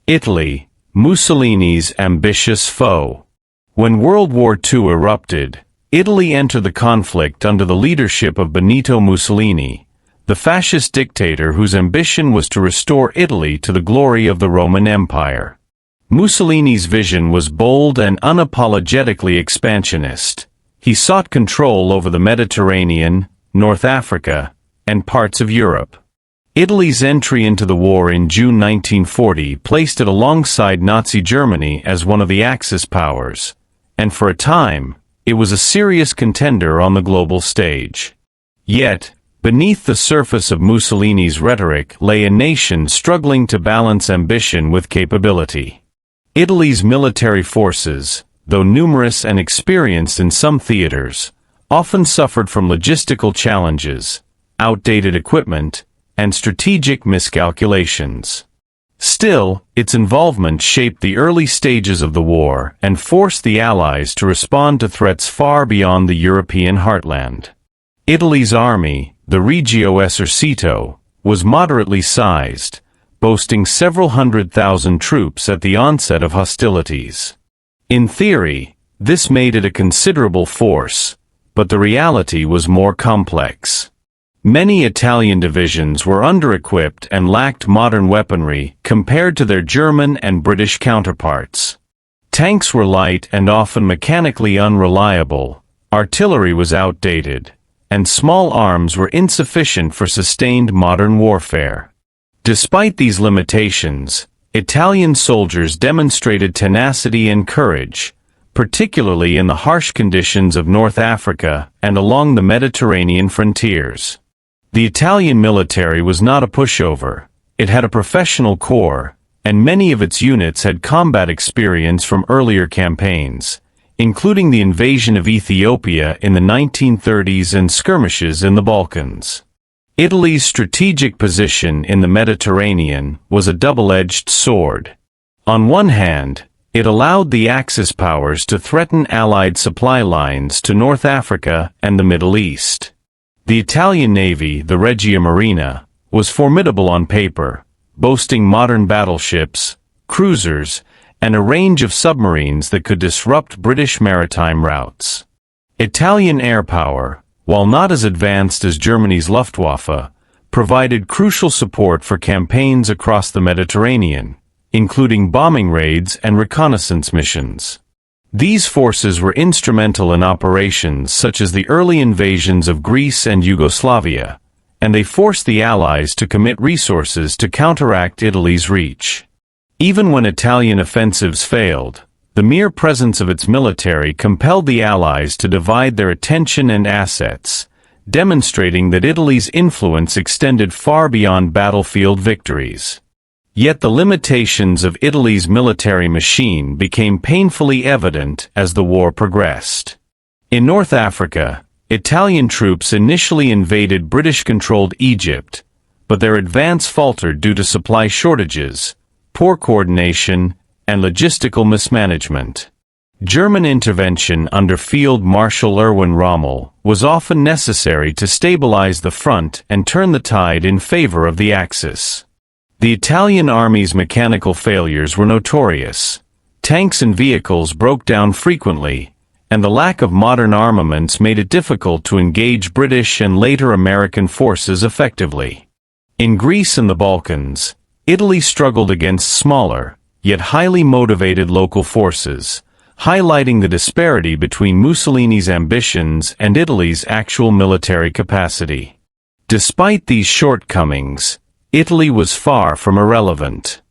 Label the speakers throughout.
Speaker 1: Italy, Mussolini's ambitious foe. When World War II erupted, Italy entered the conflict under the leadership of Benito Mussolini, the fascist dictator whose ambition was to restore Italy to the glory of the Roman Empire. Mussolini's vision was bold and unapologetically expansionist. He sought control over the Mediterranean, North Africa, and parts of Europe. Italy's entry into the war in June 1940 placed it alongside Nazi Germany as one of the Axis powers, and for a time, it was a serious contender on the global stage. Yet, beneath the surface of Mussolini's rhetoric lay a nation struggling to balance ambition with capability. Italy's military forces, though numerous and experienced in some theaters, often suffered from logistical challenges, outdated equipment, and strategic miscalculations. Still, its involvement shaped the early stages of the war and forced the Allies to respond to threats far beyond the European heartland. Italy's army, the Regio Esercito, was moderately sized, boasting several 100,000 troops at the onset of hostilities. In theory, this made it a considerable force, but the reality was more complex. Many Italian divisions were under-equipped and lacked modern weaponry compared to their German and British counterparts. Tanks were light and often mechanically unreliable, artillery was outdated, and small arms were insufficient for sustained modern warfare. Despite these limitations, Italian soldiers demonstrated tenacity and courage, particularly in the harsh conditions of North Africa and along the Mediterranean frontiers. The Italian military was not a pushover. It had a professional corps, and many of its units had combat experience from earlier campaigns, including the invasion of Ethiopia in the 1930s and skirmishes in the Balkans. Italy's strategic position in the Mediterranean was a double-edged sword. On one hand, it allowed the Axis powers to threaten Allied supply lines to North Africa and the Middle East. The Italian Navy, the Regia Marina, was formidable on paper, boasting modern battleships, cruisers, and a range of submarines that could disrupt British maritime routes. Italian air power, while not as advanced as Germany's Luftwaffe, provided crucial support for campaigns across the Mediterranean, including bombing raids and reconnaissance missions. These forces were instrumental in operations such as the early invasions of Greece and Yugoslavia, and they forced the Allies to commit resources to counteract Italy's reach. Even when Italian offensives failed, the mere presence of its military compelled the Allies to divide their attention and assets, demonstrating that Italy's influence extended far beyond battlefield victories. Yet the limitations of Italy's military machine became painfully evident as the war progressed. In North Africa, Italian troops initially invaded British-controlled Egypt, but their advance faltered due to supply shortages, poor coordination, and logistical mismanagement. German intervention under Field Marshal Erwin Rommel was often necessary to stabilize the front and turn the tide in favor of the Axis. The Italian army's mechanical failures were notorious. Tanks and vehicles broke down frequently, and the lack of modern armaments made it difficult to engage British and later American forces effectively. In Greece and the Balkans, Italy struggled against smaller, yet highly motivated local forces, highlighting the disparity between Mussolini's ambitions and Italy's actual military capacity. Despite these shortcomings, Italy was far from irrelevant.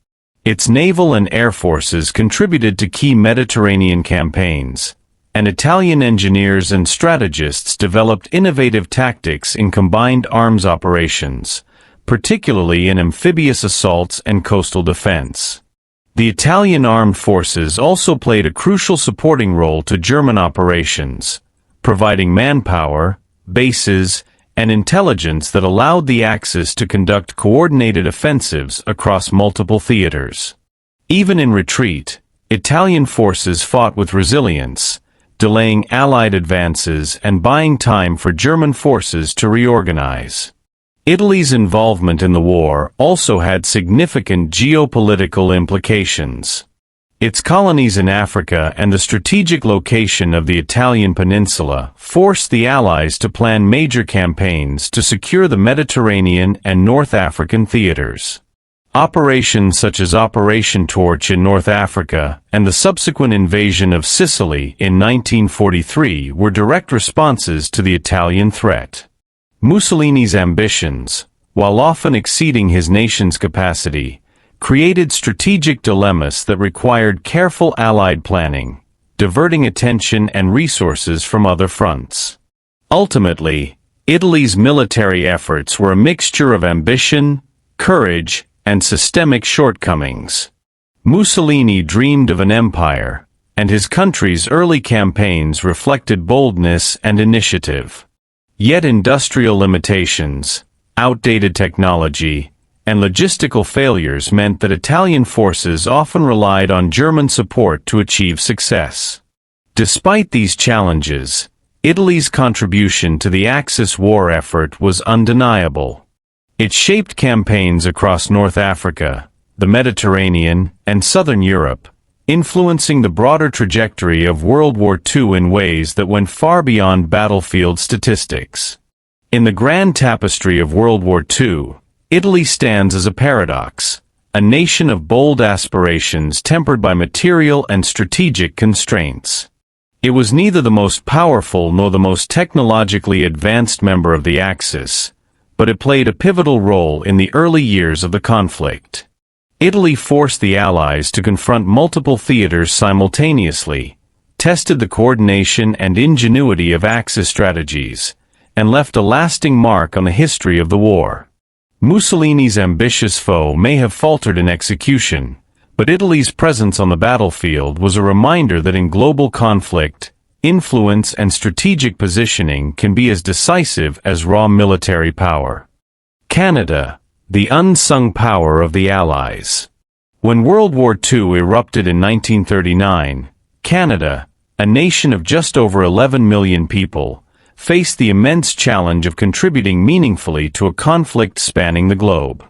Speaker 1: Its naval and air forces contributed to key Mediterranean campaigns, and Italian engineers and strategists developed innovative tactics in combined arms operations, particularly in amphibious assaults and coastal defense. The Italian armed forces also played a crucial supporting role to German operations, providing manpower, bases, and intelligence that allowed the Axis to conduct coordinated offensives across multiple theaters. Even in retreat, Italian forces fought with resilience, delaying Allied advances and buying time for German forces to reorganize. Italy's involvement in the war also had significant geopolitical implications. Its colonies in Africa and the strategic location of the Italian peninsula forced the Allies to plan major campaigns to secure the Mediterranean and North African theaters. Operations such as Operation Torch in North Africa and the subsequent invasion of Sicily in 1943 were direct responses to the Italian threat. Mussolini's ambitions, while often exceeding his nation's capacity, created strategic dilemmas that required careful Allied planning, diverting attention and resources from other fronts. Ultimately, Italy's military efforts were a mixture of ambition, courage, and systemic shortcomings. Mussolini dreamed of an empire, and his country's early campaigns reflected boldness and initiative. Yet industrial limitations, outdated technology, and logistical failures meant that Italian forces often relied on German support to achieve success. Despite these challenges, Italy's contribution to the Axis war effort was undeniable. It shaped campaigns across North Africa, the Mediterranean, and Southern Europe, influencing the broader trajectory of World War II in ways that went far beyond battlefield statistics. In the grand tapestry of World War II, Italy stands as a paradox, a nation of bold aspirations tempered by material and strategic constraints. It was neither the most powerful nor the most technologically advanced member of the Axis, but it played a pivotal role in the early years of the conflict. Italy forced the Allies to confront multiple theaters simultaneously, tested the coordination and ingenuity of Axis strategies, and left a lasting mark on the history of the war. Mussolini's ambitious foe may have faltered in execution, but Italy's presence on the battlefield was a reminder that in global conflict, influence and strategic positioning can be as decisive as raw military power. Canada, the unsung power of the Allies. When World War II erupted in 1939, Canada, a nation of just over 11 million people, faced the immense challenge of contributing meaningfully to a conflict spanning the globe.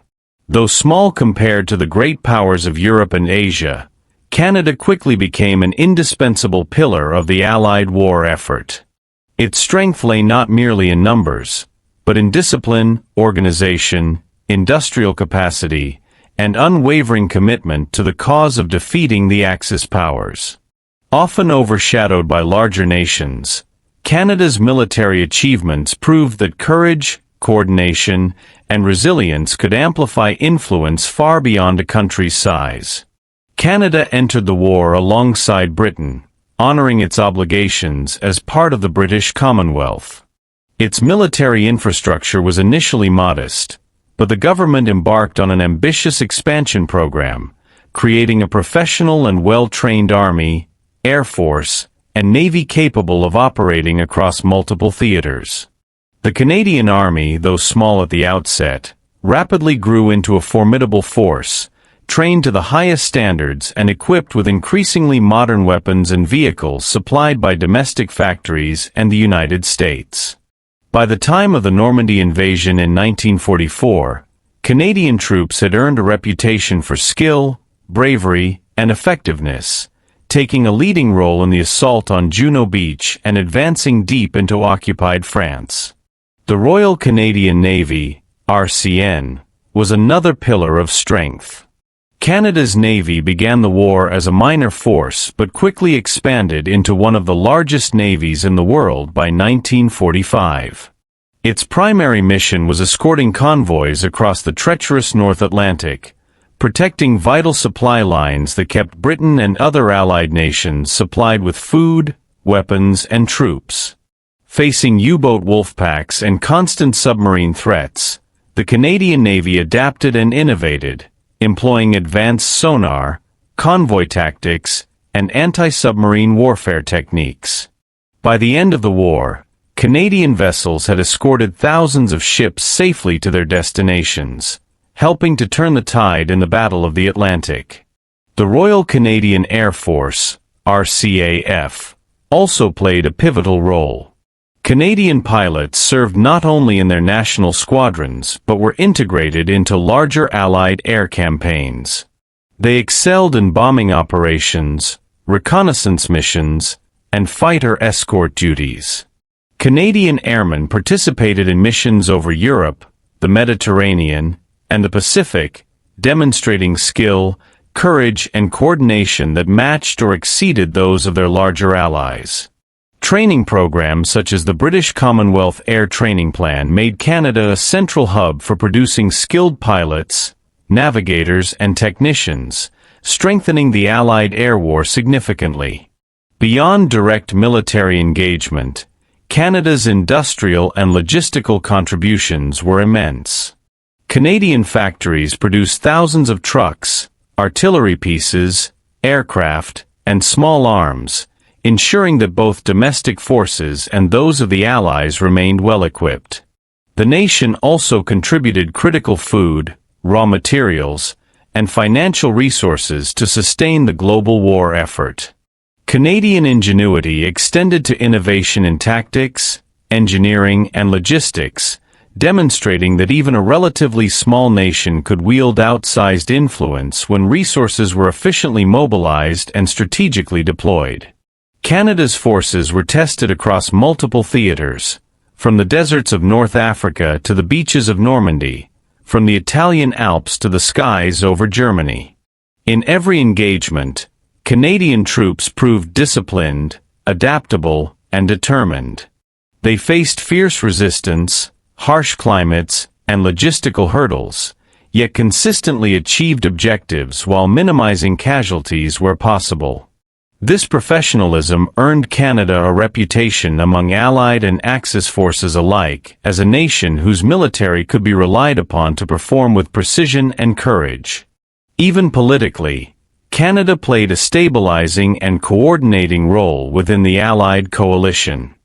Speaker 1: Though small compared to the great powers of Europe and Asia, Canada quickly became an indispensable pillar of the Allied war effort. Its strength lay not merely in numbers, but in discipline, organization, industrial capacity, and unwavering commitment to the cause of defeating the Axis powers. Often overshadowed by larger nations, Canada's military achievements proved that courage, coordination, and resilience could amplify influence far beyond a country's size. Canada entered the war alongside Britain, honoring its obligations as part of the British Commonwealth. Its military infrastructure was initially modest, but the government embarked on an ambitious expansion program, creating a professional and well-trained army, air force, and navy capable of operating across multiple theaters. The Canadian Army, though small at the outset, rapidly grew into a formidable force, trained to the highest standards and equipped with increasingly modern weapons and vehicles supplied by domestic factories and the United States. By the time of the Normandy invasion in 1944, Canadian troops had earned a reputation for skill, bravery, and effectiveness, taking a leading role in the assault on Juno Beach and advancing deep into occupied France. The Royal Canadian Navy, RCN, was another pillar of strength. Canada's Navy began the war as a minor force but quickly expanded into one of the largest navies in the world by 1945. Its primary mission was escorting convoys across the treacherous North Atlantic, protecting vital supply lines that kept Britain and other allied nations supplied with food, weapons, and troops. Facing U-boat wolfpacks and constant submarine threats, the Canadian Navy adapted and innovated, employing advanced sonar, convoy tactics, and anti-submarine warfare techniques. By the end of the war, Canadian vessels had escorted thousands of ships safely to their destinations, helping to turn the tide in the Battle of the Atlantic. The Royal Canadian Air Force, RCAF, also played a pivotal role. Canadian pilots served not only in their national squadrons but were integrated into larger Allied air campaigns. They excelled in bombing operations, reconnaissance missions, and fighter escort duties. Canadian airmen participated in missions over Europe, the Mediterranean, and the Pacific, demonstrating skill, courage, and coordination that matched or exceeded those of their larger allies. Training programs such as the British Commonwealth Air Training Plan made Canada a central hub for producing skilled pilots, navigators, and technicians, strengthening the Allied air war significantly. Beyond direct military engagement, Canada's industrial and logistical contributions were immense. Canadian factories produced thousands of trucks, artillery pieces, aircraft, and small arms, ensuring that both domestic forces and those of the Allies remained well-equipped. The nation also contributed critical food, raw materials, and financial resources to sustain the global war effort. Canadian ingenuity extended to innovation in tactics, engineering, and logistics, demonstrating that even a relatively small nation could wield outsized influence when resources were efficiently mobilized and strategically deployed. Canada's forces were tested across multiple theaters, from the deserts of North Africa to the beaches of Normandy, from the Italian Alps to the skies over Germany. In every engagement, Canadian troops proved disciplined, adaptable, and determined. They faced fierce resistance, harsh climates, and logistical hurdles, yet consistently achieved objectives while minimizing casualties where possible. This professionalism earned Canada a reputation among Allied and Axis forces alike as a nation whose military could be relied upon to perform with precision and courage. Even politically, Canada played a stabilizing and coordinating role within the Allied coalition.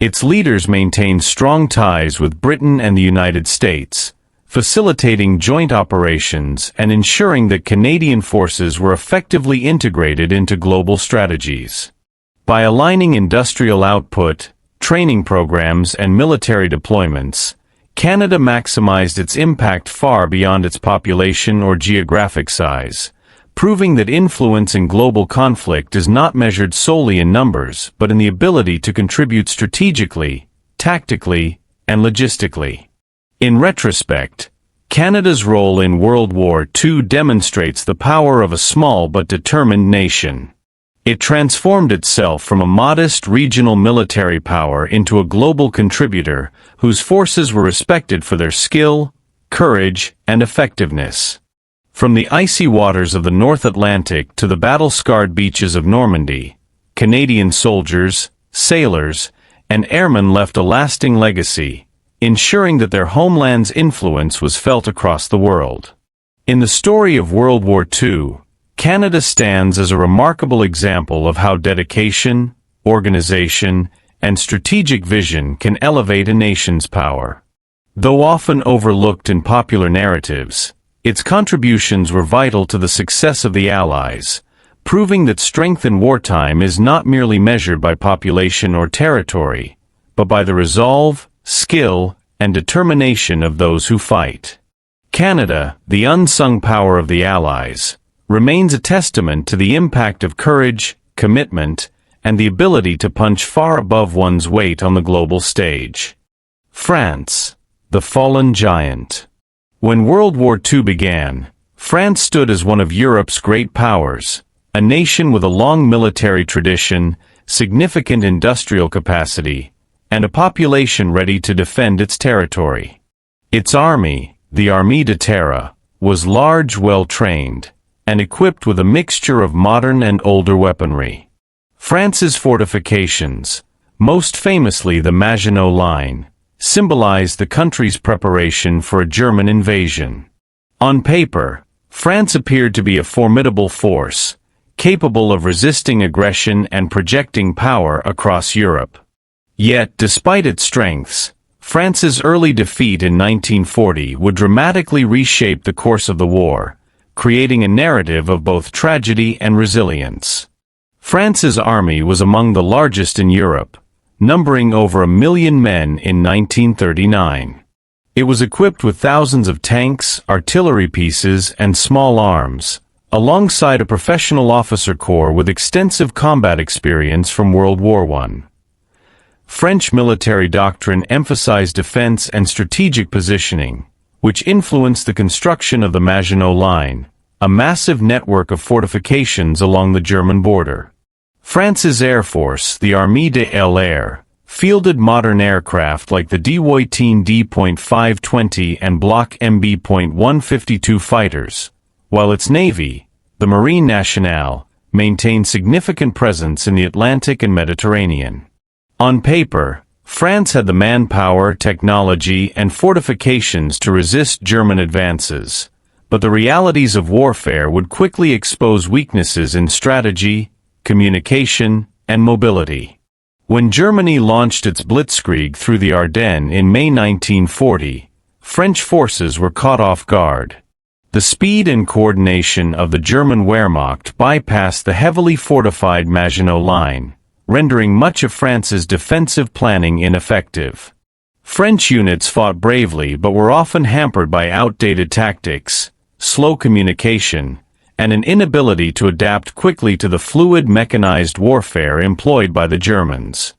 Speaker 1: Its leaders maintained strong ties with Britain and the United States, facilitating joint operations and ensuring that Canadian forces were effectively integrated into global strategies. By aligning industrial output, training programs, and military deployments, Canada maximized its impact far beyond its population or geographic size, proving that influence in global conflict is not measured solely in numbers but in the ability to contribute strategically, tactically, and logistically. In retrospect, Canada's role in World War II demonstrates the power of a small but determined nation. It transformed itself from a modest regional military power into a global contributor whose forces were respected for their skill, courage, and effectiveness. From the icy waters of the North Atlantic to the battle-scarred beaches of Normandy, Canadian soldiers, sailors, and airmen left a lasting legacy, ensuring that their homeland's influence was felt across the world. In the story of World War II, Canada stands as a remarkable example of how dedication, organization, and strategic vision can elevate a nation's power. Though often overlooked in popular narratives, its contributions were vital to the success of the Allies, proving that strength in wartime is not merely measured by population or territory, but by the resolve, skill, and determination of those who fight. Canada, the unsung power of the Allies, remains a testament to the impact of courage, commitment, and the ability to punch far above one's weight on the global stage. France, the fallen giant. When World War II began, France stood as one of Europe's great powers, a nation with a long military tradition, significant industrial capacity, and a population ready to defend its territory. Its army, the Armée de Terre, was large, well-trained, and equipped with a mixture of modern and older weaponry. France's fortifications, most famously the Maginot Line, symbolized the country's preparation for a German invasion. On paper, France appeared to be a formidable force, capable of resisting aggression and projecting power across Europe. Yet, despite its strengths, France's early defeat in 1940 would dramatically reshape the course of the war, creating a narrative of both tragedy and resilience. France's army was among the largest in Europe, numbering over 1 million men in 1939. It was equipped with thousands of tanks, artillery pieces, and small arms, alongside a professional officer corps with extensive combat experience from World War I. French military doctrine emphasized defense and strategic positioning, which influenced the construction of the Maginot Line, a massive network of fortifications along the German border. France's Air Force, the Armée de l'Air, fielded modern aircraft like the WWII D.520 and Block MB.152 fighters, while its Navy, the Marine Nationale, maintained significant presence in the Atlantic and Mediterranean. On paper, France had the manpower, technology, and fortifications to resist German advances, but the realities of warfare would quickly expose weaknesses in strategy, communication, and mobility. When Germany launched its blitzkrieg through the Ardennes in May 1940, French forces were caught off guard. The speed and coordination of the German Wehrmacht bypassed the heavily fortified Maginot Line, rendering much of France's defensive planning ineffective. French units fought bravely but were often hampered by outdated tactics, slow communication, and an inability to adapt quickly to the fluid mechanized warfare employed by the Germans.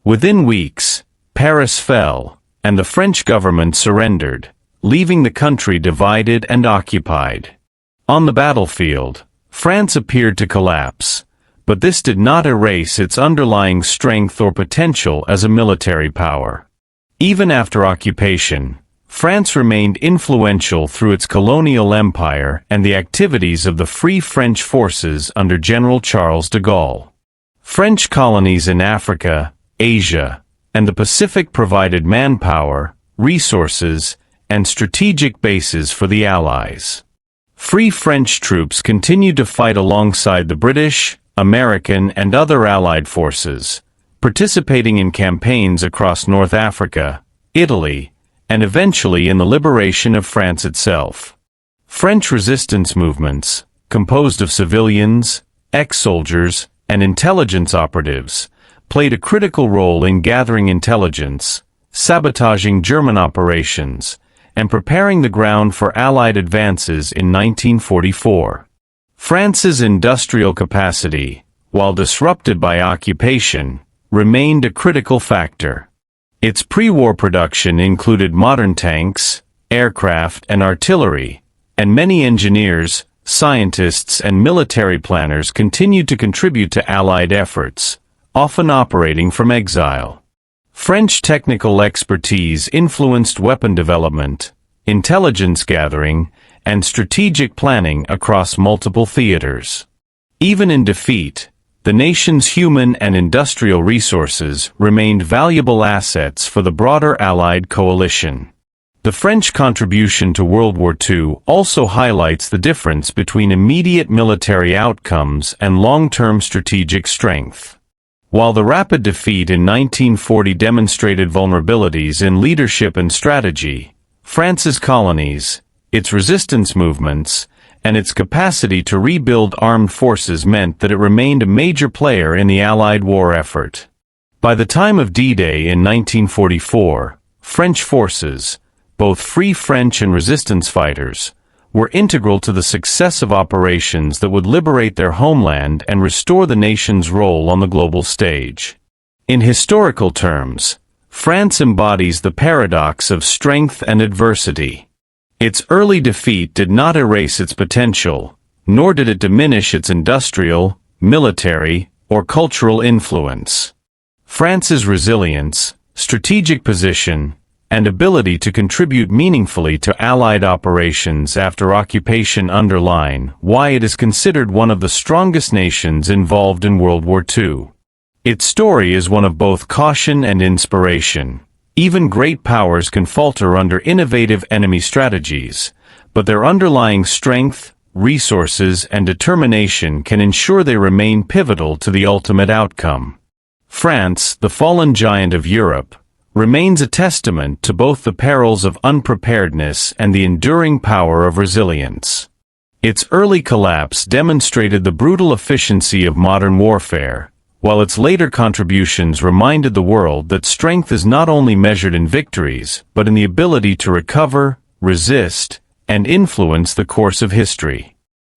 Speaker 1: Within weeks, Paris fell, and the French government surrendered, leaving the country divided and occupied. On the battlefield, France appeared to collapse, but this did not erase its underlying strength or potential as a military power. Even after occupation, France remained influential through its colonial empire and the activities of the Free French forces under General Charles de Gaulle. French colonies in Africa, Asia, and the Pacific provided manpower, resources, and strategic bases for the Allies. Free French troops continued to fight alongside the British, American, and other Allied forces, participating in campaigns across North Africa, Italy, and eventually in the liberation of France itself. French resistance movements, composed of civilians, ex-soldiers, and intelligence operatives, played a critical role in gathering intelligence, sabotaging German operations, and preparing the ground for Allied advances in 1944. France's industrial capacity, while disrupted by occupation, remained a critical factor. Its pre-war production included modern tanks, aircraft, and artillery, and many engineers, scientists, and military planners continued to contribute to Allied efforts, often operating from exile. French technical expertise influenced weapon development, intelligence gathering, and strategic planning across multiple theaters. Even in defeat, the nation's human and industrial resources remained valuable assets for the broader Allied coalition. The French contribution to World War II also highlights the difference between immediate military outcomes and long-term strategic strength. While the rapid defeat in 1940 demonstrated vulnerabilities in leadership and strategy, France's colonies, its resistance movements, and its capacity to rebuild armed forces meant that it remained a major player in the Allied war effort. By the time of D-Day in 1944, French forces, both Free French and resistance fighters, were integral to the success of operations that would liberate their homeland and restore the nation's role on the global stage. In historical terms, France embodies the paradox of strength and adversity. Its early defeat did not erase its potential, nor did it diminish its industrial, military, or cultural influence. France's resilience, strategic position, and ability to contribute meaningfully to Allied operations after occupation underline why it is considered one of the strongest nations involved in World War II. Its story is one of both caution and inspiration. Even great powers can falter under innovative enemy strategies, but their underlying strength, resources, and determination can ensure they remain pivotal to the ultimate outcome. France, the fallen giant of Europe, remains a testament to both the perils of unpreparedness and the enduring power of resilience. Its early collapse demonstrated the brutal efficiency of modern warfare, while its later contributions reminded the world that strength is not only measured in victories, but in the ability to recover, resist, and influence the course of history.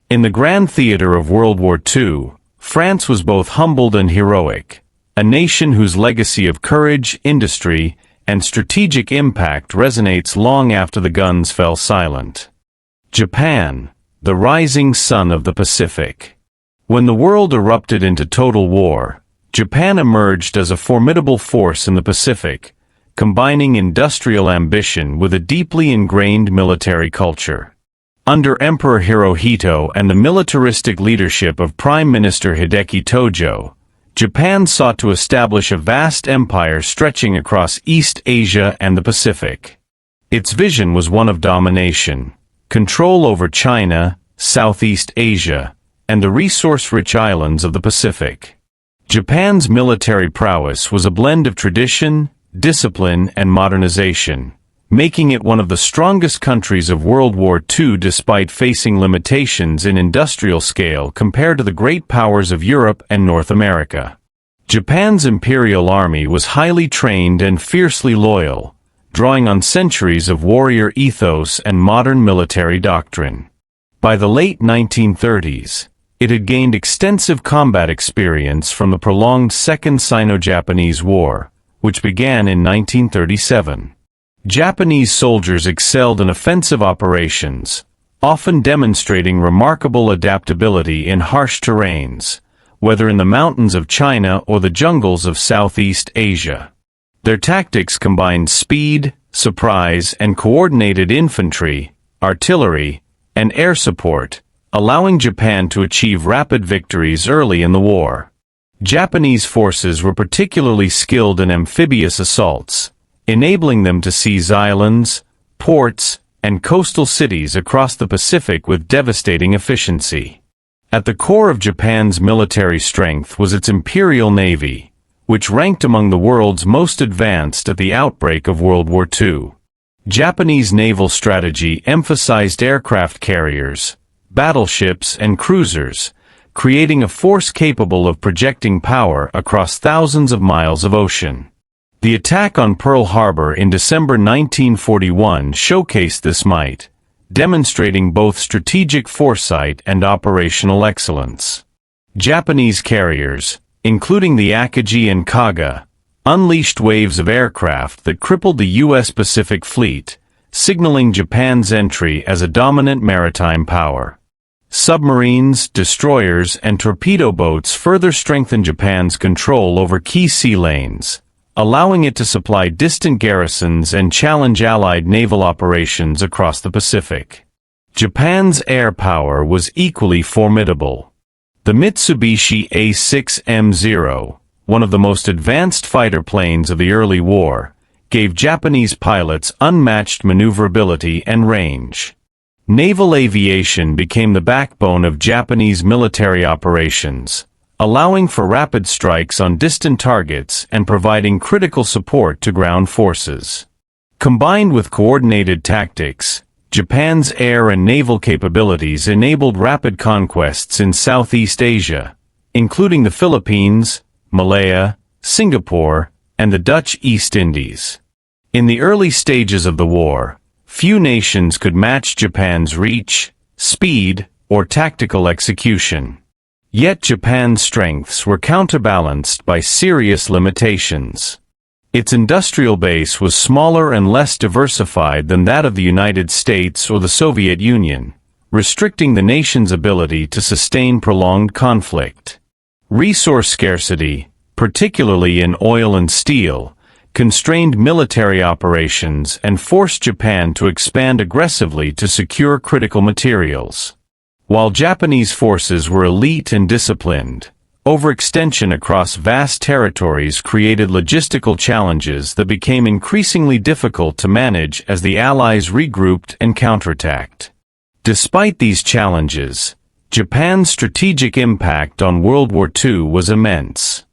Speaker 1: In the grand theater of World War II, France was both humbled and heroic, a nation whose legacy of courage, industry, and strategic impact resonates long after the guns fell silent. Japan, the rising sun of the Pacific. When the world erupted into total war, Japan emerged as a formidable force in the Pacific, combining industrial ambition with a deeply ingrained military culture. Under Emperor Hirohito and the militaristic leadership of Prime Minister Hideki Tojo, Japan sought to establish a vast empire stretching across East Asia and the Pacific. Its vision was one of domination, control over China, Southeast Asia, and the resource-rich islands of the Pacific. Japan's military prowess was a blend of tradition, discipline, and modernization, making it one of the strongest countries of World War II despite facing limitations in industrial scale compared to the great powers of Europe and North America. Japan's imperial army was highly trained and fiercely loyal, drawing on centuries of warrior ethos and modern military doctrine. By the late 1930s, it had gained extensive combat experience from the prolonged Second Sino-Japanese War, which began in 1937. Japanese soldiers excelled in offensive operations, often demonstrating remarkable adaptability in harsh terrains, whether in the mountains of China or the jungles of Southeast Asia. Their tactics combined speed, surprise, and coordinated infantry, artillery, and air support, allowing Japan to achieve rapid victories early in the war. Japanese forces were particularly skilled in amphibious assaults, enabling them to seize islands, ports, and coastal cities across the Pacific with devastating efficiency. At the core of Japan's military strength was its imperial navy, which ranked among the world's most advanced at the outbreak of World War II. Japanese naval strategy emphasized aircraft carriers, battleships, and cruisers, creating a force capable of projecting power across thousands of miles of ocean. The attack on Pearl Harbor in December 1941 showcased this might, demonstrating both strategic foresight and operational excellence. Japanese carriers, including the Akagi and Kaga, unleashed waves of aircraft that crippled the U.S. Pacific Fleet, signaling Japan's entry as a dominant maritime power. Submarines, destroyers, and torpedo boats further strengthened Japan's control over key sea lanes, allowing it to supply distant garrisons and challenge Allied naval operations across the Pacific. Japan's air power was equally formidable. The Mitsubishi A6M0, one of the most advanced fighter planes of the early war, gave Japanese pilots unmatched maneuverability and range. Naval aviation became the backbone of Japanese military operations, allowing for rapid strikes on distant targets and providing critical support to ground forces. Combined with coordinated tactics, Japan's air and naval capabilities enabled rapid conquests in Southeast Asia, including the Philippines, Malaya, Singapore, and the Dutch East Indies. In the early stages of the war, few nations could match Japan's reach, speed, or tactical execution. Yet Japan's strengths were counterbalanced by serious limitations. Its industrial base was smaller and less diversified than that of the United States or the Soviet Union, restricting the nation's ability to sustain prolonged conflict. Resource scarcity, particularly in oil and steel, constrained military operations and forced Japan to expand aggressively to secure critical materials. While Japanese forces were elite and disciplined, overextension across vast territories created logistical challenges that became increasingly difficult to manage as the Allies regrouped and counterattacked. Despite these challenges, Japan's strategic impact on World War II was immense.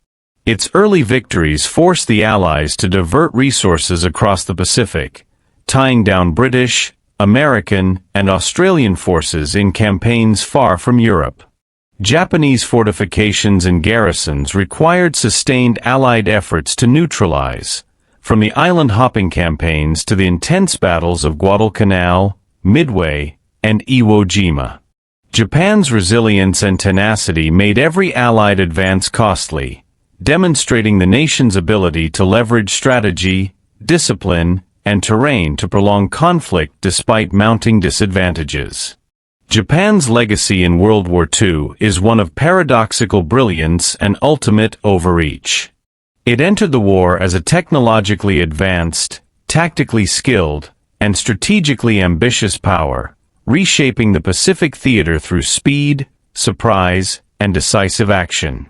Speaker 1: Its early victories forced the Allies to divert resources across the Pacific, tying down British, American, and Australian forces in campaigns far from Europe. Japanese fortifications and garrisons required sustained Allied efforts to neutralize, from the island-hopping campaigns to the intense battles of Guadalcanal, Midway, and Iwo Jima. Japan's resilience and tenacity made every Allied advance costly, demonstrating the nation's ability to leverage strategy, discipline, and terrain to prolong conflict despite mounting disadvantages. Japan's legacy in World War II is one of paradoxical brilliance and ultimate overreach. It entered the war as a technologically advanced, tactically skilled, and strategically ambitious power, reshaping the Pacific theater through speed, surprise, and decisive action.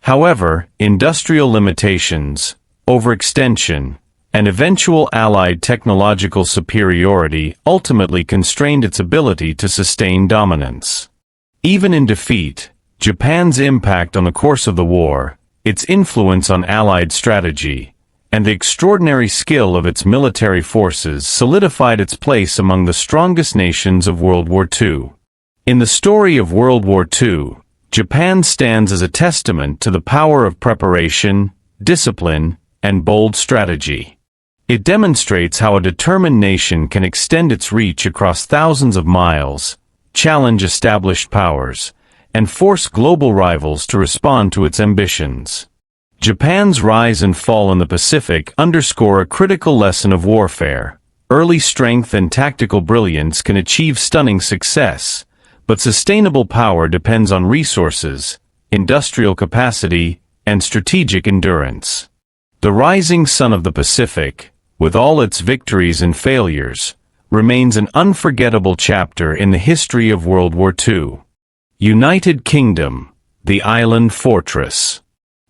Speaker 1: However, industrial limitations, overextension, and eventual Allied technological superiority ultimately constrained its ability to sustain dominance. Even in defeat, Japan's impact on the course of the war, its influence on Allied strategy, and the extraordinary skill of its military forces solidified its place among the strongest nations of World War II. In the story of World War II, Japan stands as a testament to the power of preparation, discipline, and bold strategy. It demonstrates how a determined nation can extend its reach across thousands of miles, challenge established powers, and force global rivals to respond to its ambitions. Japan's rise and fall in the Pacific underscore a critical lesson of warfare. Early strength and tactical brilliance can achieve stunning success, but sustainable power depends on resources, industrial capacity, and strategic endurance. The rising sun of the Pacific, with all its victories and failures, remains an unforgettable chapter in the history of World War II. United Kingdom, the island fortress.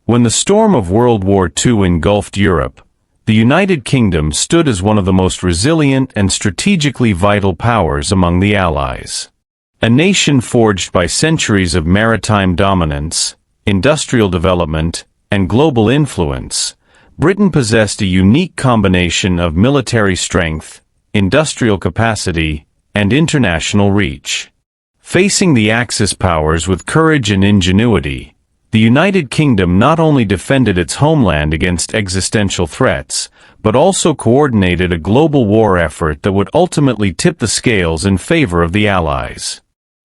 Speaker 1: When the storm of World War II engulfed Europe, the United Kingdom stood as one of the most resilient and strategically vital powers among the Allies. A nation forged by centuries of maritime dominance, industrial development, and global influence, Britain possessed a unique combination of military strength, industrial capacity, and international reach. Facing the Axis powers with courage and ingenuity, the United Kingdom not only defended its homeland against existential threats, but also coordinated a global war effort that would ultimately tip the scales in favor of the Allies.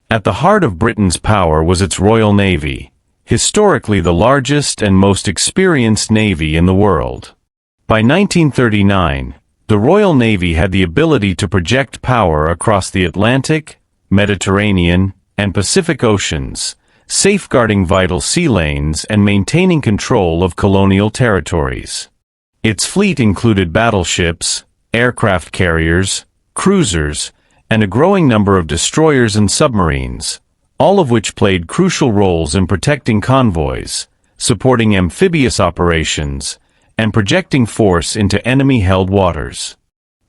Speaker 1: At the heart of Britain's power was its Royal Navy, historically the largest and most experienced navy in the world. By 1939, the Royal Navy had the ability to project power across the Atlantic, Mediterranean, and Pacific Oceans, safeguarding vital sea lanes and maintaining control of colonial territories. Its fleet included battleships, aircraft carriers, cruisers, and a growing number of destroyers and submarines, all of which played crucial roles in protecting convoys, supporting amphibious operations, and projecting force into enemy-held waters.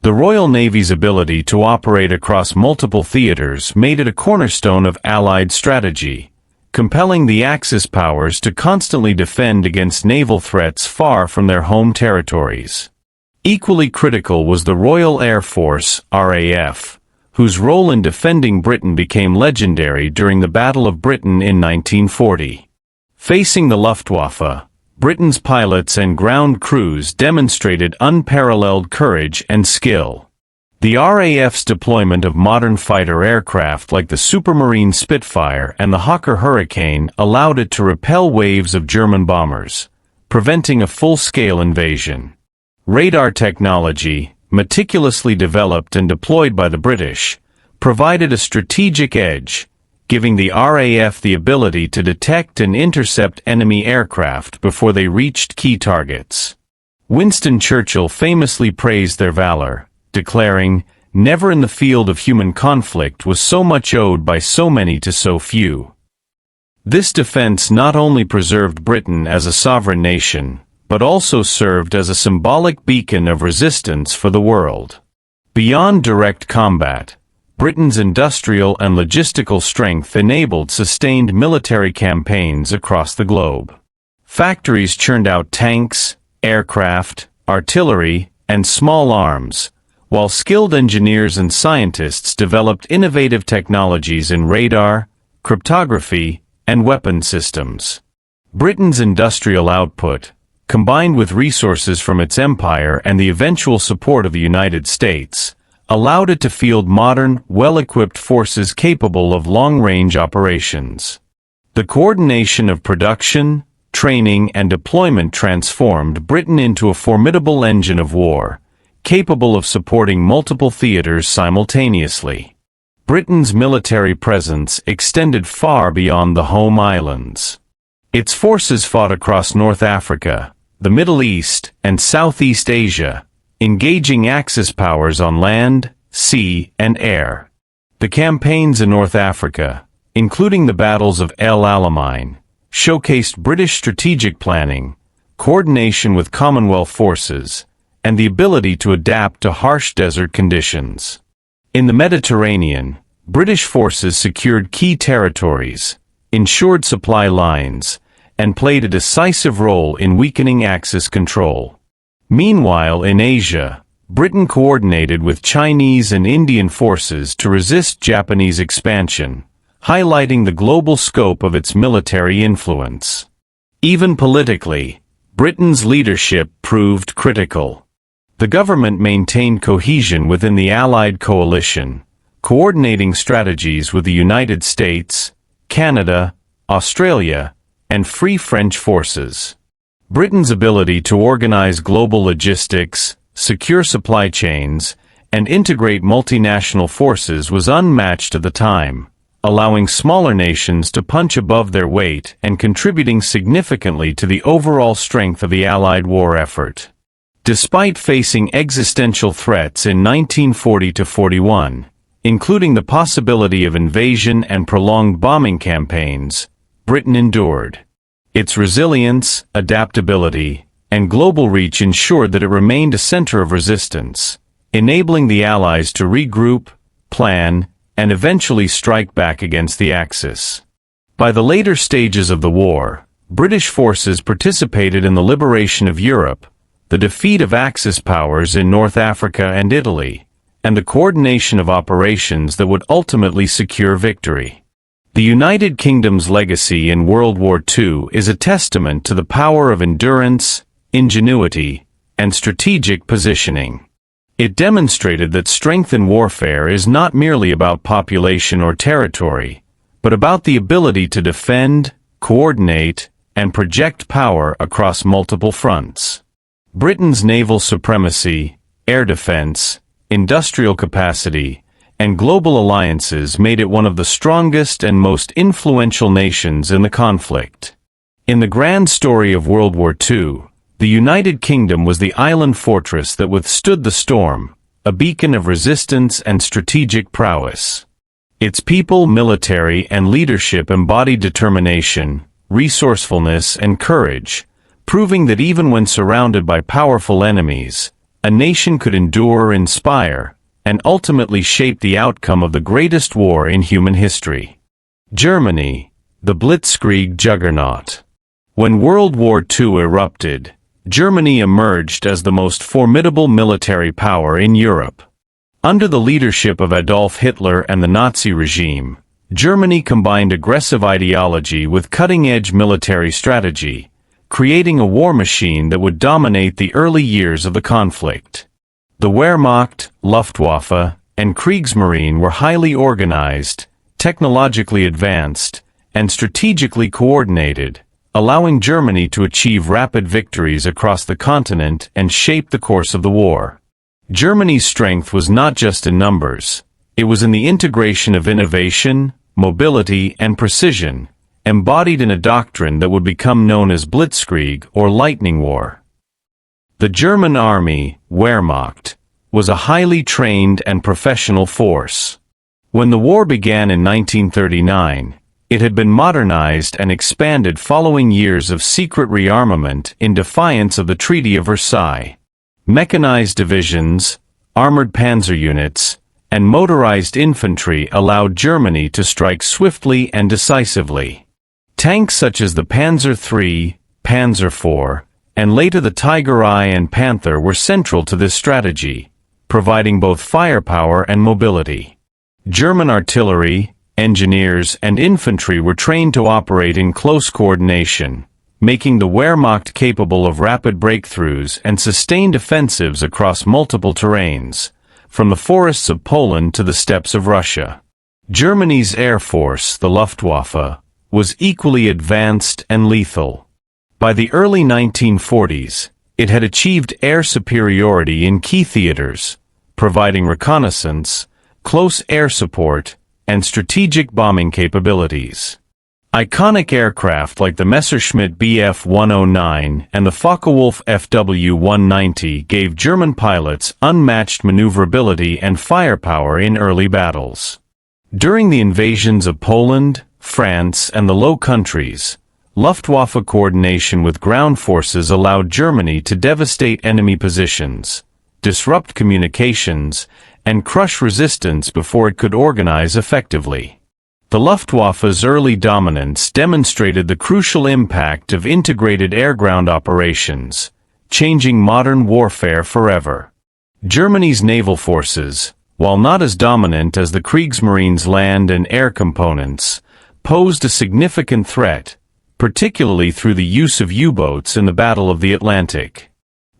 Speaker 1: The Royal Navy's ability to operate across multiple theaters made it a cornerstone of Allied strategy, compelling the Axis powers to constantly defend against naval threats far from their home territories. Equally critical was the Royal Air Force, RAF, whose role in defending Britain became legendary during the Battle of Britain in 1940. Facing the Luftwaffe, Britain's pilots and ground crews demonstrated unparalleled courage and skill. The RAF's deployment of modern fighter aircraft like the Supermarine Spitfire and the Hawker Hurricane allowed it to repel waves of German bombers, preventing a full-scale invasion. Radar technology, meticulously developed and deployed by the British, provided a strategic edge, giving the RAF the ability to detect and intercept enemy aircraft before they reached key targets. Winston Churchill famously praised their valor, declaring, "Never in the field of human conflict was so much owed by so many to so few." This defense not only preserved Britain as a sovereign nation, but also served as a symbolic beacon of resistance for the world. Beyond direct combat, Britain's industrial and logistical strength enabled sustained military campaigns across the globe. Factories churned out tanks, aircraft, artillery, and small arms, while skilled engineers and scientists developed innovative technologies in radar, cryptography, and weapon systems. Britain's industrial output, combined with resources from its empire and the eventual support of the United States, allowed it to field modern, well-equipped forces capable of long-range operations. The coordination of production, training, and deployment transformed Britain into a formidable engine of war, capable of supporting multiple theaters simultaneously. Britain's military presence extended far beyond the home islands. Its forces fought across North Africa, the Middle East, and Southeast Asia, engaging Axis powers on land, sea, and air. The campaigns in North Africa, including the battles of El Alamein, showcased British strategic planning, coordination with Commonwealth forces, and the ability to adapt to harsh desert conditions. In the Mediterranean, British forces secured key territories, ensured supply lines, and played a decisive role in weakening Axis control. Meanwhile, in Asia, Britain coordinated with Chinese and Indian forces to resist Japanese expansion, highlighting the global scope of its military influence. Even politically, Britain's leadership proved critical. The government maintained cohesion within the Allied coalition, coordinating strategies with the United States, Canada, Australia, and Free French forces. Britain's ability to organize global logistics, secure supply chains, and integrate multinational forces was unmatched at the time, allowing smaller nations to punch above their weight and contributing significantly to the overall strength of the Allied war effort. Despite facing existential threats in 1940–41, including the possibility of invasion and prolonged bombing campaigns, Britain endured. Its resilience, adaptability, and global reach ensured that it remained a center of resistance, enabling the Allies to regroup, plan, and eventually strike back against the Axis. By the later stages of the war, British forces participated in the liberation of Europe, the defeat of Axis powers in North Africa and Italy, and the coordination of operations that would ultimately secure victory. The United Kingdom's legacy in World War II is a testament to the power of endurance, ingenuity, and strategic positioning. It demonstrated that strength in warfare is not merely about population or territory, but about the ability to defend, coordinate, and project power across multiple fronts. Britain's naval supremacy, air defense, industrial capacity, and global alliances made it one of the strongest and most influential nations in the conflict. In the grand story of World War II, the United Kingdom was the island fortress that withstood the storm, a beacon of resistance and strategic prowess. Its people, military, and leadership embodied determination, resourcefulness, and courage, proving that even when surrounded by powerful enemies, a nation could endure, inspire, and ultimately shape the outcome of the greatest war in human history. Germany, the Blitzkrieg juggernaut. When World War II erupted, Germany emerged as the most formidable military power in Europe. Under the leadership of Adolf Hitler and the Nazi regime, Germany combined aggressive ideology with cutting-edge military strategy, creating a war machine that would dominate the early years of the conflict. The Wehrmacht, Luftwaffe, and Kriegsmarine were highly organized, technologically advanced, and strategically coordinated, allowing Germany to achieve rapid victories across the continent and shape the course of the war. Germany's strength was not just in numbers, it was in the integration of innovation, mobility, and precision, embodied in a doctrine that would become known as Blitzkrieg or Lightning War. The German army, Wehrmacht, was a highly trained and professional force. When the war began in 1939, it had been modernized and expanded following years of secret rearmament in defiance of the Treaty of Versailles. Mechanized divisions, armored panzer units, and motorized infantry allowed Germany to strike swiftly and decisively. Tanks such as the Panzer III, Panzer IV, and later the Tiger I and Panther were central to this strategy, providing both firepower and mobility. German artillery, engineers, and infantry were trained to operate in close coordination, making the Wehrmacht capable of rapid breakthroughs and sustained offensives across multiple terrains, from the forests of Poland to the steppes of Russia. Germany's air force, the Luftwaffe, was equally advanced and lethal. By the early 1940s, it had achieved air superiority in key theaters, providing reconnaissance, close air support, and strategic bombing capabilities. Iconic aircraft like the Messerschmitt Bf 109 and the Focke-Wulf Fw 190 gave German pilots unmatched maneuverability and firepower in early battles. During the invasions of Poland, France, and the Low Countries, Luftwaffe coordination with ground forces allowed Germany to devastate enemy positions, disrupt communications, and crush resistance before it could organize effectively. The Luftwaffe's early dominance demonstrated the crucial impact of integrated air-ground operations, changing modern warfare forever. Germany's naval forces, while not as dominant as the Kriegsmarine's land and air components, posed a significant threat, particularly through the use of U-boats in the Battle of the Atlantic.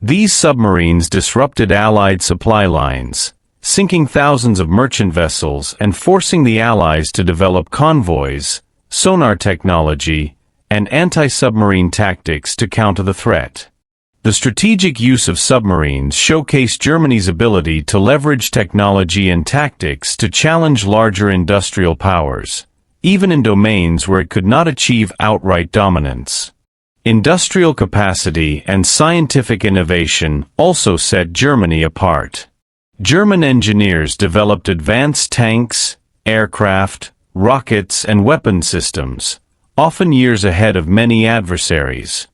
Speaker 1: These submarines disrupted Allied supply lines, sinking thousands of merchant vessels and forcing the Allies to develop convoys, sonar technology, and anti-submarine tactics to counter the threat. The strategic use of submarines showcased Germany's ability to leverage technology and tactics to challenge larger industrial powers, even in domains where it could not achieve outright dominance. Industrial capacity and scientific innovation also set Germany apart. German engineers developed advanced tanks, aircraft, rockets, and weapon systems, often years ahead of many adversaries.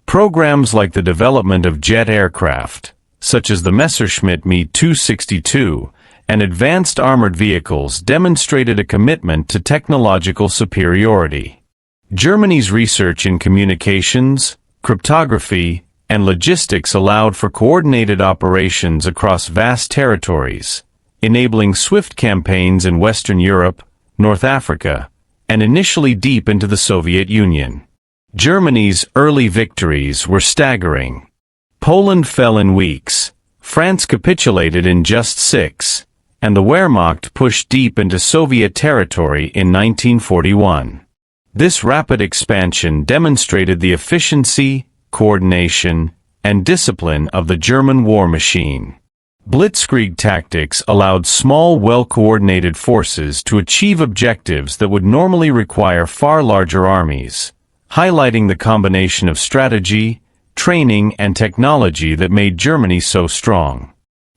Speaker 1: Programs like the development of jet aircraft, such as the Messerschmitt Me 262, and advanced armored vehicles demonstrated a commitment to technological superiority. Germany's research in communications, cryptography, and logistics allowed for coordinated operations across vast territories, enabling swift campaigns in Western Europe, North Africa, and initially deep into the Soviet Union. Germany's early victories were staggering. Poland fell in weeks, France capitulated in just 6, and the Wehrmacht pushed deep into Soviet territory in 1941. This rapid expansion demonstrated the efficiency, coordination, and discipline of the German war machine. Blitzkrieg tactics allowed small, well-coordinated forces to achieve objectives that would normally require far larger armies, highlighting the combination of strategy, training, and technology that made Germany so strong.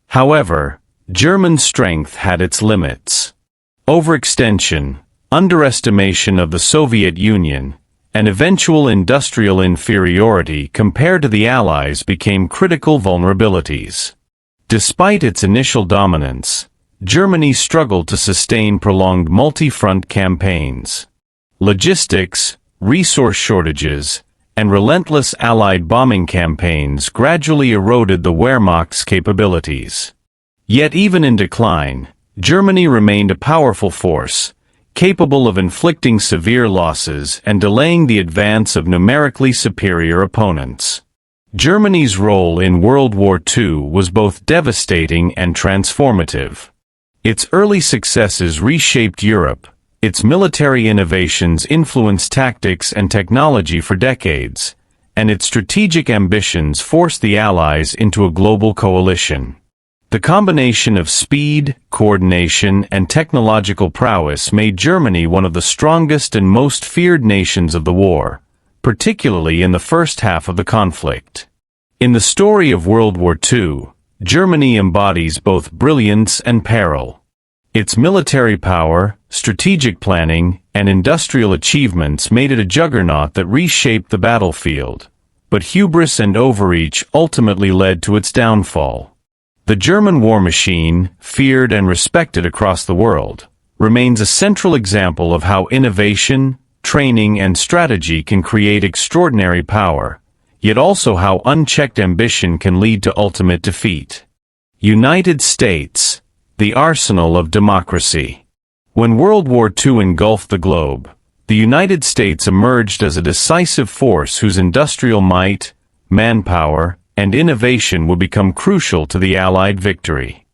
Speaker 1: However, German strength had its limits. Overextension, underestimation of the Soviet Union, and eventual industrial inferiority compared to the Allies became critical vulnerabilities. Despite its initial dominance, Germany struggled to sustain prolonged multi-front campaigns. Logistics, resource shortages, and relentless Allied bombing campaigns gradually eroded the Wehrmacht's capabilities. Yet even in decline, Germany remained a powerful force, capable of inflicting severe losses and delaying the advance of numerically superior opponents. Germany's role in World War II was both devastating and transformative. Its early successes reshaped Europe, its military innovations influenced tactics and technology for decades, and its strategic ambitions forced the Allies into a global coalition. The combination of speed, coordination, and technological prowess made Germany one of the strongest and most feared nations of the war, particularly in the first half of the conflict. In the story of World War II, Germany embodies both brilliance and peril. Its military power, strategic planning, and industrial achievements made it a juggernaut that reshaped the battlefield, but hubris and overreach ultimately led to its downfall. The German war machine, feared and respected across the world, remains a central example of how innovation, training, and strategy can create extraordinary power, yet also how unchecked ambition can lead to ultimate defeat. United States, the arsenal of democracy. When World War II engulfed the globe, the United States emerged as a decisive force whose industrial might, manpower, and innovation would become crucial to the Allied victory.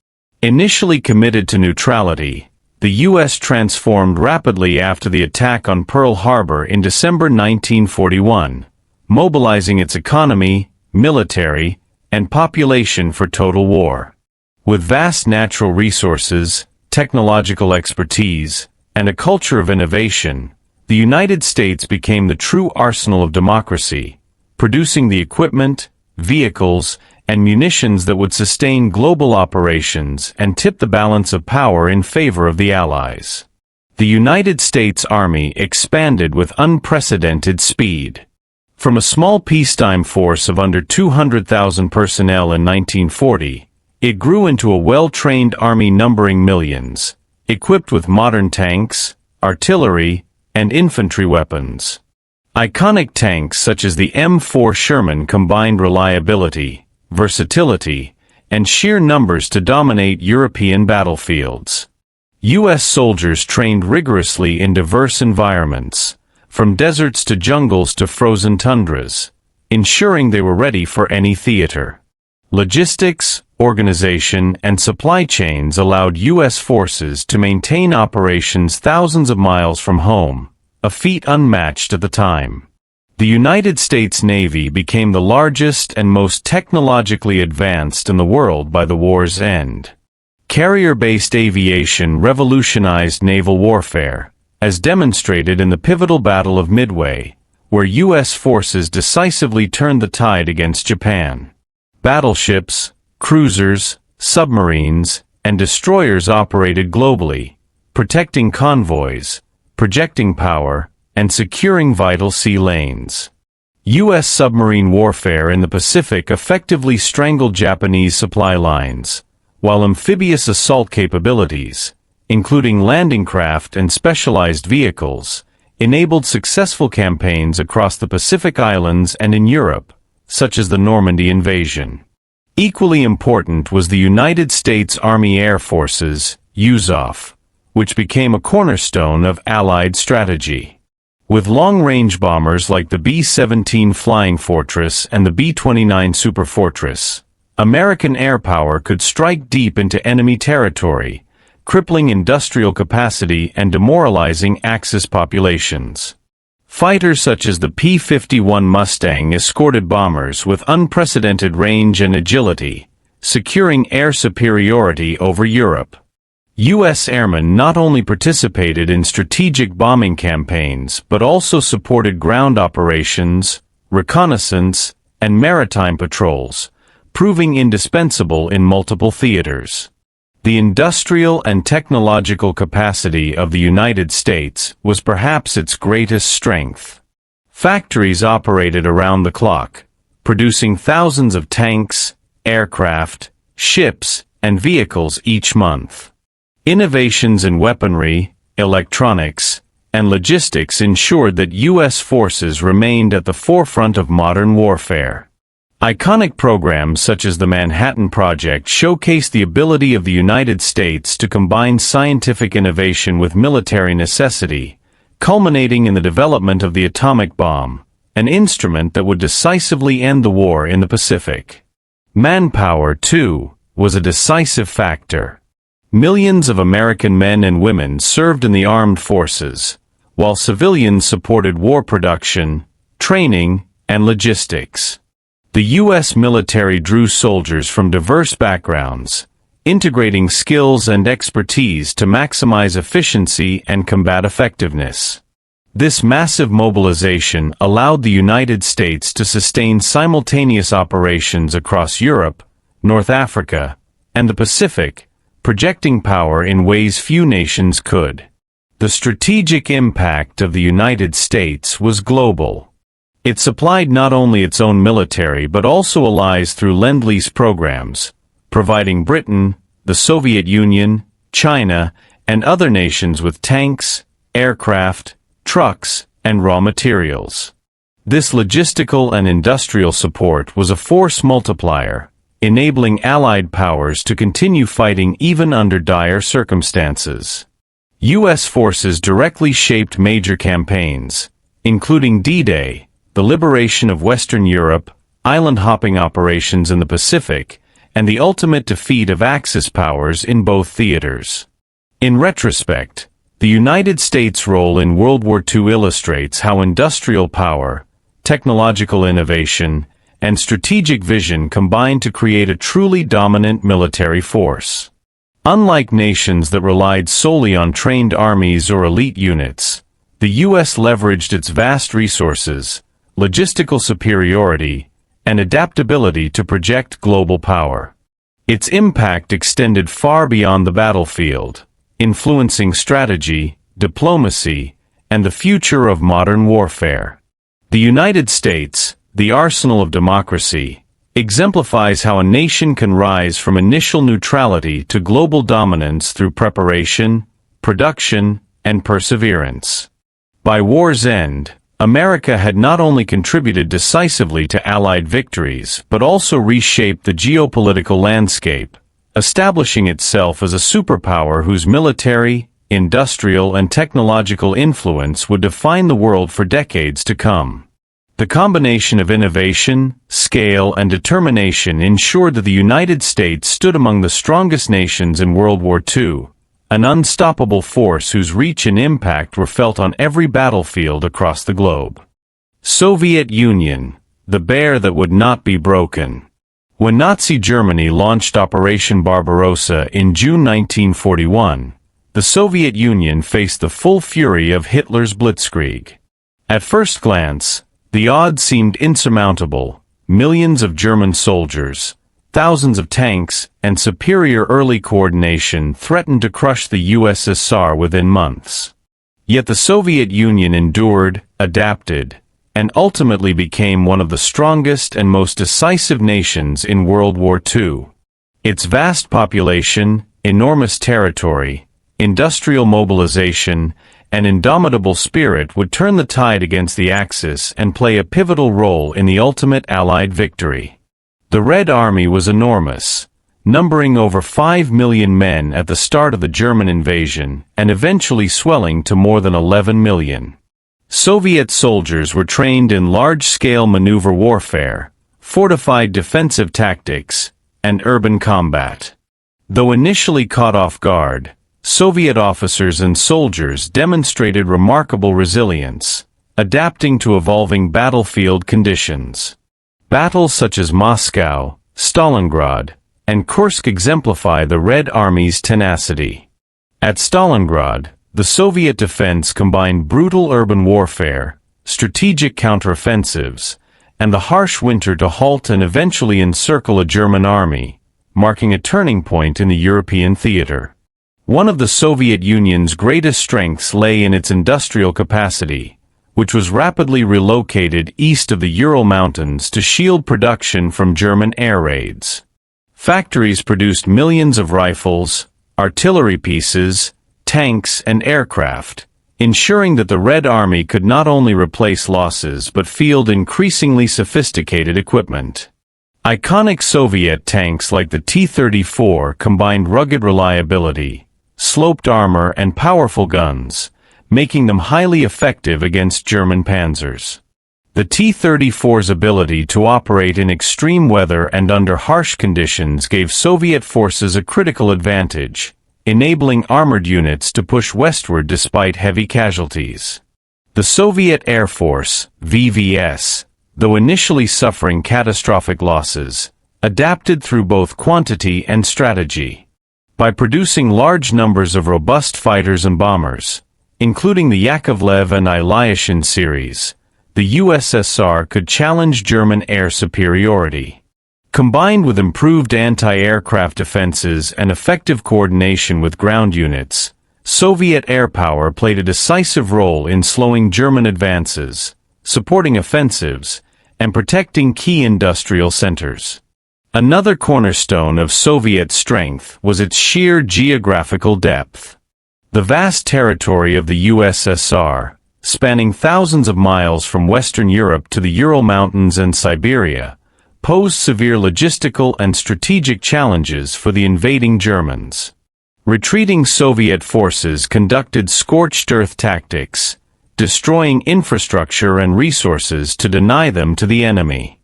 Speaker 1: Initially committed to neutrality, the U.S. transformed rapidly after the attack on Pearl Harbor in December 1941, mobilizing its economy, military, and population for total war. With vast natural resources, technological expertise, and a culture of innovation, the United States became the true arsenal of democracy, producing the equipment, vehicles, and munitions that would sustain global operations and tip the balance of power in favor of the Allies. The United States Army expanded with unprecedented speed. From a small peacetime force of under 200,000 personnel in 1940, it grew into a well-trained army numbering millions, equipped with modern tanks, artillery, and infantry weapons. Iconic tanks such as the M4 Sherman combined reliability, versatility, and sheer numbers to dominate European battlefields. U.S. soldiers trained rigorously in diverse environments, from deserts to jungles to frozen tundras, ensuring they were ready for any theater. Logistics, organization, and supply chains allowed U.S. forces to maintain operations thousands of miles from home, a feat unmatched at the time. The United States Navy became the largest and most technologically advanced in the world by the war's end. Carrier-based aviation revolutionized naval warfare, as demonstrated in the pivotal Battle of Midway, where U.S. forces decisively turned the tide against Japan. Battleships, cruisers, submarines, and destroyers operated globally, protecting convoys, projecting power, and securing vital sea lanes. U.S. submarine warfare in the Pacific effectively strangled Japanese supply lines, while amphibious assault capabilities, including landing craft and specialized vehicles, enabled successful campaigns across the Pacific Islands and in Europe, such as the Normandy invasion. Equally important was the United States Army Air Forces, USAF, which became a cornerstone of Allied strategy. With long-range bombers like the B-17 Flying Fortress and the B-29 Superfortress, American air power could strike deep into enemy territory, crippling industrial capacity and demoralizing Axis populations. Fighters such as the P-51 Mustang escorted bombers with unprecedented range and agility, securing air superiority over Europe. U.S. airmen not only participated in strategic bombing campaigns but also supported ground operations, reconnaissance, and maritime patrols, proving indispensable in multiple theaters. The industrial and technological capacity of the United States was perhaps its greatest strength. Factories operated around the clock, producing thousands of tanks, aircraft, ships, and vehicles each month. Innovations in weaponry, electronics, and logistics ensured that U.S. forces remained at the forefront of modern warfare. Iconic programs such as the Manhattan Project showcased the ability of the United States to combine scientific innovation with military necessity, culminating in the development of the atomic bomb, an instrument that would decisively end the war in the Pacific. Manpower, too, was a decisive factor. Millions of American men and women served in the armed forces, while civilians supported war production, training, and logistics. The U.S. military drew soldiers from diverse backgrounds, integrating skills and expertise to maximize efficiency and combat effectiveness. This massive mobilization allowed the United States to sustain simultaneous operations across Europe, North Africa, and the Pacific, projecting power in ways few nations could. The strategic impact of the United States was global. It supplied not only its own military but also allies through Lend-Lease programs, providing Britain, the Soviet Union, China, and other nations with tanks, aircraft, trucks, and raw materials. This logistical and industrial support was a force multiplier, enabling Allied powers to continue fighting even under dire circumstances. U.S. forces directly shaped major campaigns, including D-Day, the liberation of Western Europe, island-hopping operations in the Pacific, and the ultimate defeat of Axis powers in both theaters. In retrospect, the United States' role in World War II illustrates how industrial power, technological innovation, and strategic vision combined to create a truly dominant military force. Unlike nations that relied solely on trained armies or elite units, the U.S. leveraged its vast resources, logistical superiority, and adaptability to project global power. Its impact extended far beyond the battlefield, influencing strategy, diplomacy, and the future of modern warfare. The United States, the arsenal of democracy, exemplifies how a nation can rise from initial neutrality to global dominance through preparation, production, and perseverance. By war's end, America had not only contributed decisively to Allied victories but also reshaped the geopolitical landscape, establishing itself as a superpower whose military, industrial, and technological influence would define the world for decades to come. The combination of innovation, scale, and determination ensured that the United States stood among the strongest nations in World War II, an unstoppable force whose reach and impact were felt on every battlefield across the globe. Soviet Union, the bear that would not be broken. When Nazi Germany launched Operation Barbarossa in June 1941, the Soviet Union faced the full fury of Hitler's blitzkrieg. At first glance, the odds seemed insurmountable: millions of German soldiers, thousands of tanks, and superior early coordination threatened to crush the USSR within months. Yet the Soviet Union endured, adapted, and ultimately became one of the strongest and most decisive nations in World War II. Its vast population, enormous territory, industrial mobilization, and indomitable spirit would turn the tide against the Axis and play a pivotal role in the ultimate Allied victory. The Red Army was enormous, numbering over 5 million men at the start of the German invasion and eventually swelling to more than 11 million. Soviet soldiers were trained in large-scale maneuver warfare, fortified defensive tactics, and urban combat. Though initially caught off guard, Soviet officers and soldiers demonstrated remarkable resilience, adapting to evolving battlefield conditions. Battles such as Moscow, Stalingrad, and Kursk exemplify the Red Army's tenacity. At Stalingrad, the Soviet defense combined brutal urban warfare, strategic counteroffensives, and the harsh winter to halt and eventually encircle a German army, marking a turning point in the European theater. One of the Soviet Union's greatest strengths lay in its industrial capacity, which was rapidly relocated east of the Ural Mountains to shield production from German air raids. Factories produced millions of rifles, artillery pieces, tanks, and aircraft, ensuring that the Red Army could not only replace losses but field increasingly sophisticated equipment. Iconic Soviet tanks like the T-34 combined rugged reliability, sloped armor, and powerful guns, making them highly effective against German panzers. The T-34's ability to operate in extreme weather and under harsh conditions gave Soviet forces a critical advantage, enabling armored units to push westward despite heavy casualties. The Soviet Air Force, VVS, though initially suffering catastrophic losses, adapted through both quantity and strategy. By producing large numbers of robust fighters and bombers, including the Yakovlev and Ilyushin series, the USSR could challenge German air superiority. Combined with improved anti-aircraft defenses and effective coordination with ground units, Soviet air power played a decisive role in slowing German advances, supporting offensives, and protecting key industrial centers. Another cornerstone of Soviet strength was its sheer geographical depth. The vast territory of the USSR, spanning thousands of miles from Western Europe to the Ural Mountains and Siberia, posed severe logistical and strategic challenges for the invading Germans. Retreating Soviet forces conducted scorched earth tactics, destroying infrastructure and resources to deny them to the enemy.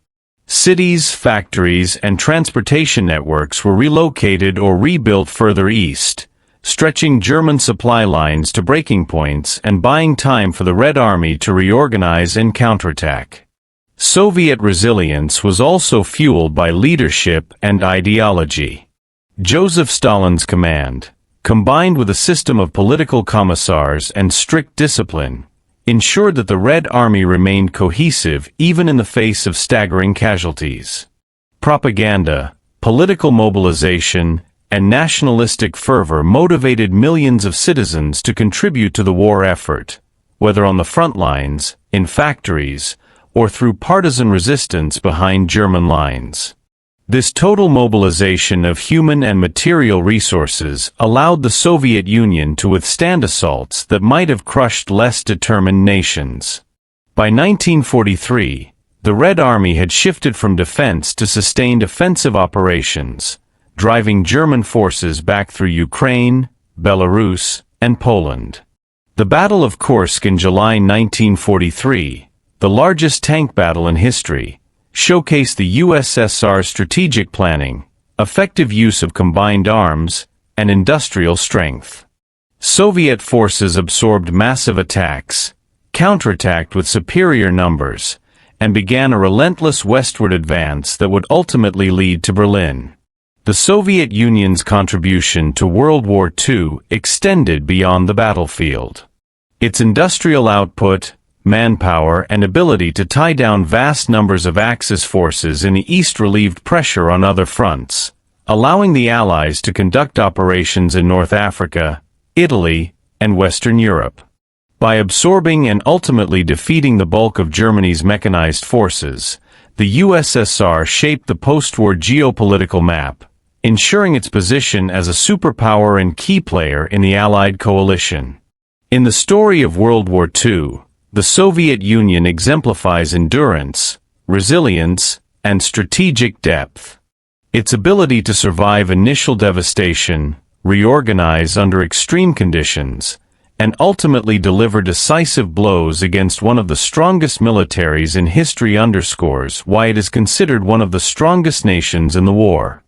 Speaker 1: Cities, factories, and transportation networks were relocated or rebuilt further east, stretching German supply lines to breaking points and buying time for the Red Army to reorganize and counterattack. Soviet resilience was also fueled by leadership and ideology. Joseph Stalin's command, combined with a system of political commissars and strict discipline, ensured that the Red Army remained cohesive even in the face of staggering casualties. Propaganda, political mobilization, and nationalistic fervor motivated millions of citizens to contribute to the war effort, whether on the front lines, in factories, or through partisan resistance behind German lines. This total mobilization of human and material resources allowed the Soviet Union to withstand assaults that might have crushed less determined nations. By 1943, the Red Army had shifted from defense to sustained offensive operations, driving German forces back through Ukraine, Belarus, and Poland. The Battle of Kursk in July 1943, the largest tank battle in history, showcased the USSR's strategic planning, effective use of combined arms, and industrial strength. Soviet forces absorbed massive attacks, counterattacked with superior numbers, and began a relentless westward advance that would ultimately lead to Berlin. The Soviet Union's contribution to World War II extended beyond the battlefield. Its industrial output, manpower, and ability to tie down vast numbers of Axis forces in the East relieved pressure on other fronts, allowing the Allies to conduct operations in North Africa, Italy, and Western Europe. By absorbing and ultimately defeating the bulk of Germany's mechanized forces, the USSR shaped the post-war geopolitical map, ensuring its position as a superpower and key player in the Allied coalition. In the story of World War II, the Soviet Union exemplifies endurance, resilience, and strategic depth. Its ability to survive initial devastation, reorganize under extreme conditions, and ultimately deliver decisive blows against one of the strongest militaries in history underscores why it is considered one of the strongest nations in the war.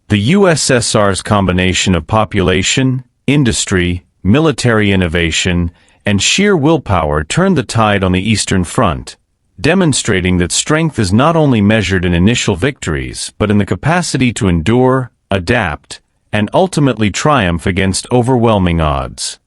Speaker 1: The USSR's combination of population, industry, military innovation, and sheer willpower turned the tide on the Eastern Front, demonstrating that strength is not only measured in initial victories but in the capacity to endure, adapt, and ultimately triumph against overwhelming odds.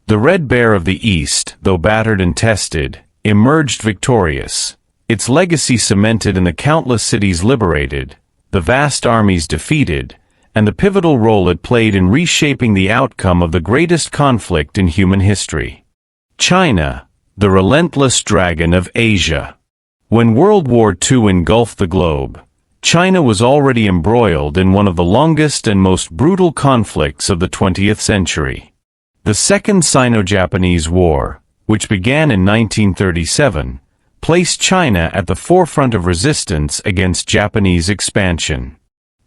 Speaker 1: The Red Bear of the East, though battered and tested, emerged victorious, its legacy cemented in the countless cities liberated, the vast armies defeated, and the pivotal role it played in reshaping the outcome of the greatest conflict in human history. China, the relentless dragon of Asia. When World War II engulfed the globe, China was already embroiled in one of the longest and most brutal conflicts of the 20th century. The Second Sino-Japanese War, which began in 1937, placed China at the forefront of resistance against Japanese expansion.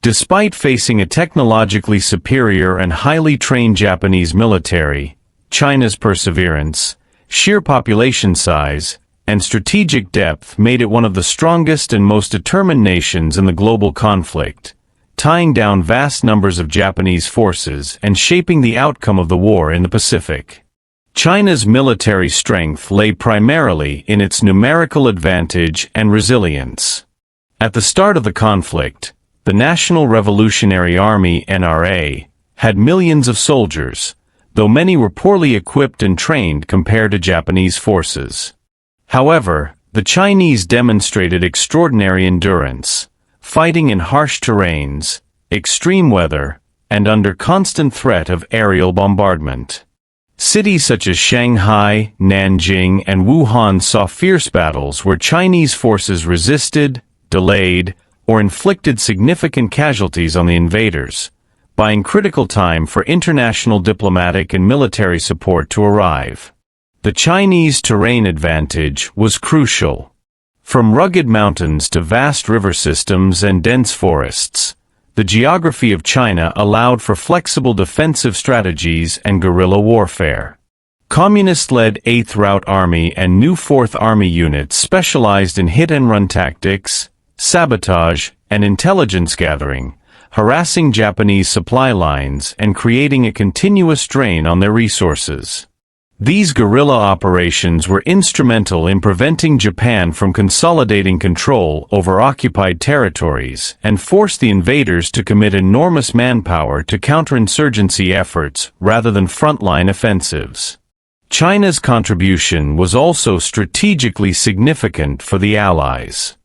Speaker 1: Despite facing a technologically superior and highly trained Japanese military, China's perseverance, sheer population size, and strategic depth made it one of the strongest and most determined nations in the global conflict, tying down vast numbers of Japanese forces and shaping the outcome of the war in the Pacific. China's military strength lay primarily in its numerical advantage and resilience. At the start of the conflict, the National Revolutionary Army (NRA) had millions of soldiers, though many were poorly equipped and trained compared to Japanese forces. However, the Chinese demonstrated extraordinary endurance, fighting in harsh terrains, extreme weather, and under constant threat of aerial bombardment. Cities such as Shanghai, Nanjing, and Wuhan saw fierce battles where Chinese forces resisted, delayed, or inflicted significant casualties on the invaders, buying critical time for international diplomatic and military support to arrive. The Chinese terrain advantage was crucial. From rugged mountains to vast river systems and dense forests, the geography of China allowed for flexible defensive strategies and guerrilla warfare. Communist-led 8th Route Army and new 4th Army units specialized in hit-and-run tactics, sabotage, and intelligence gathering, harassing Japanese supply lines and creating a continuous drain on their resources. These guerrilla operations were instrumental in preventing Japan from consolidating control over occupied territories and forced the invaders to commit enormous manpower to counterinsurgency efforts rather than frontline offensives. China's contribution was also strategically significant for the Allies.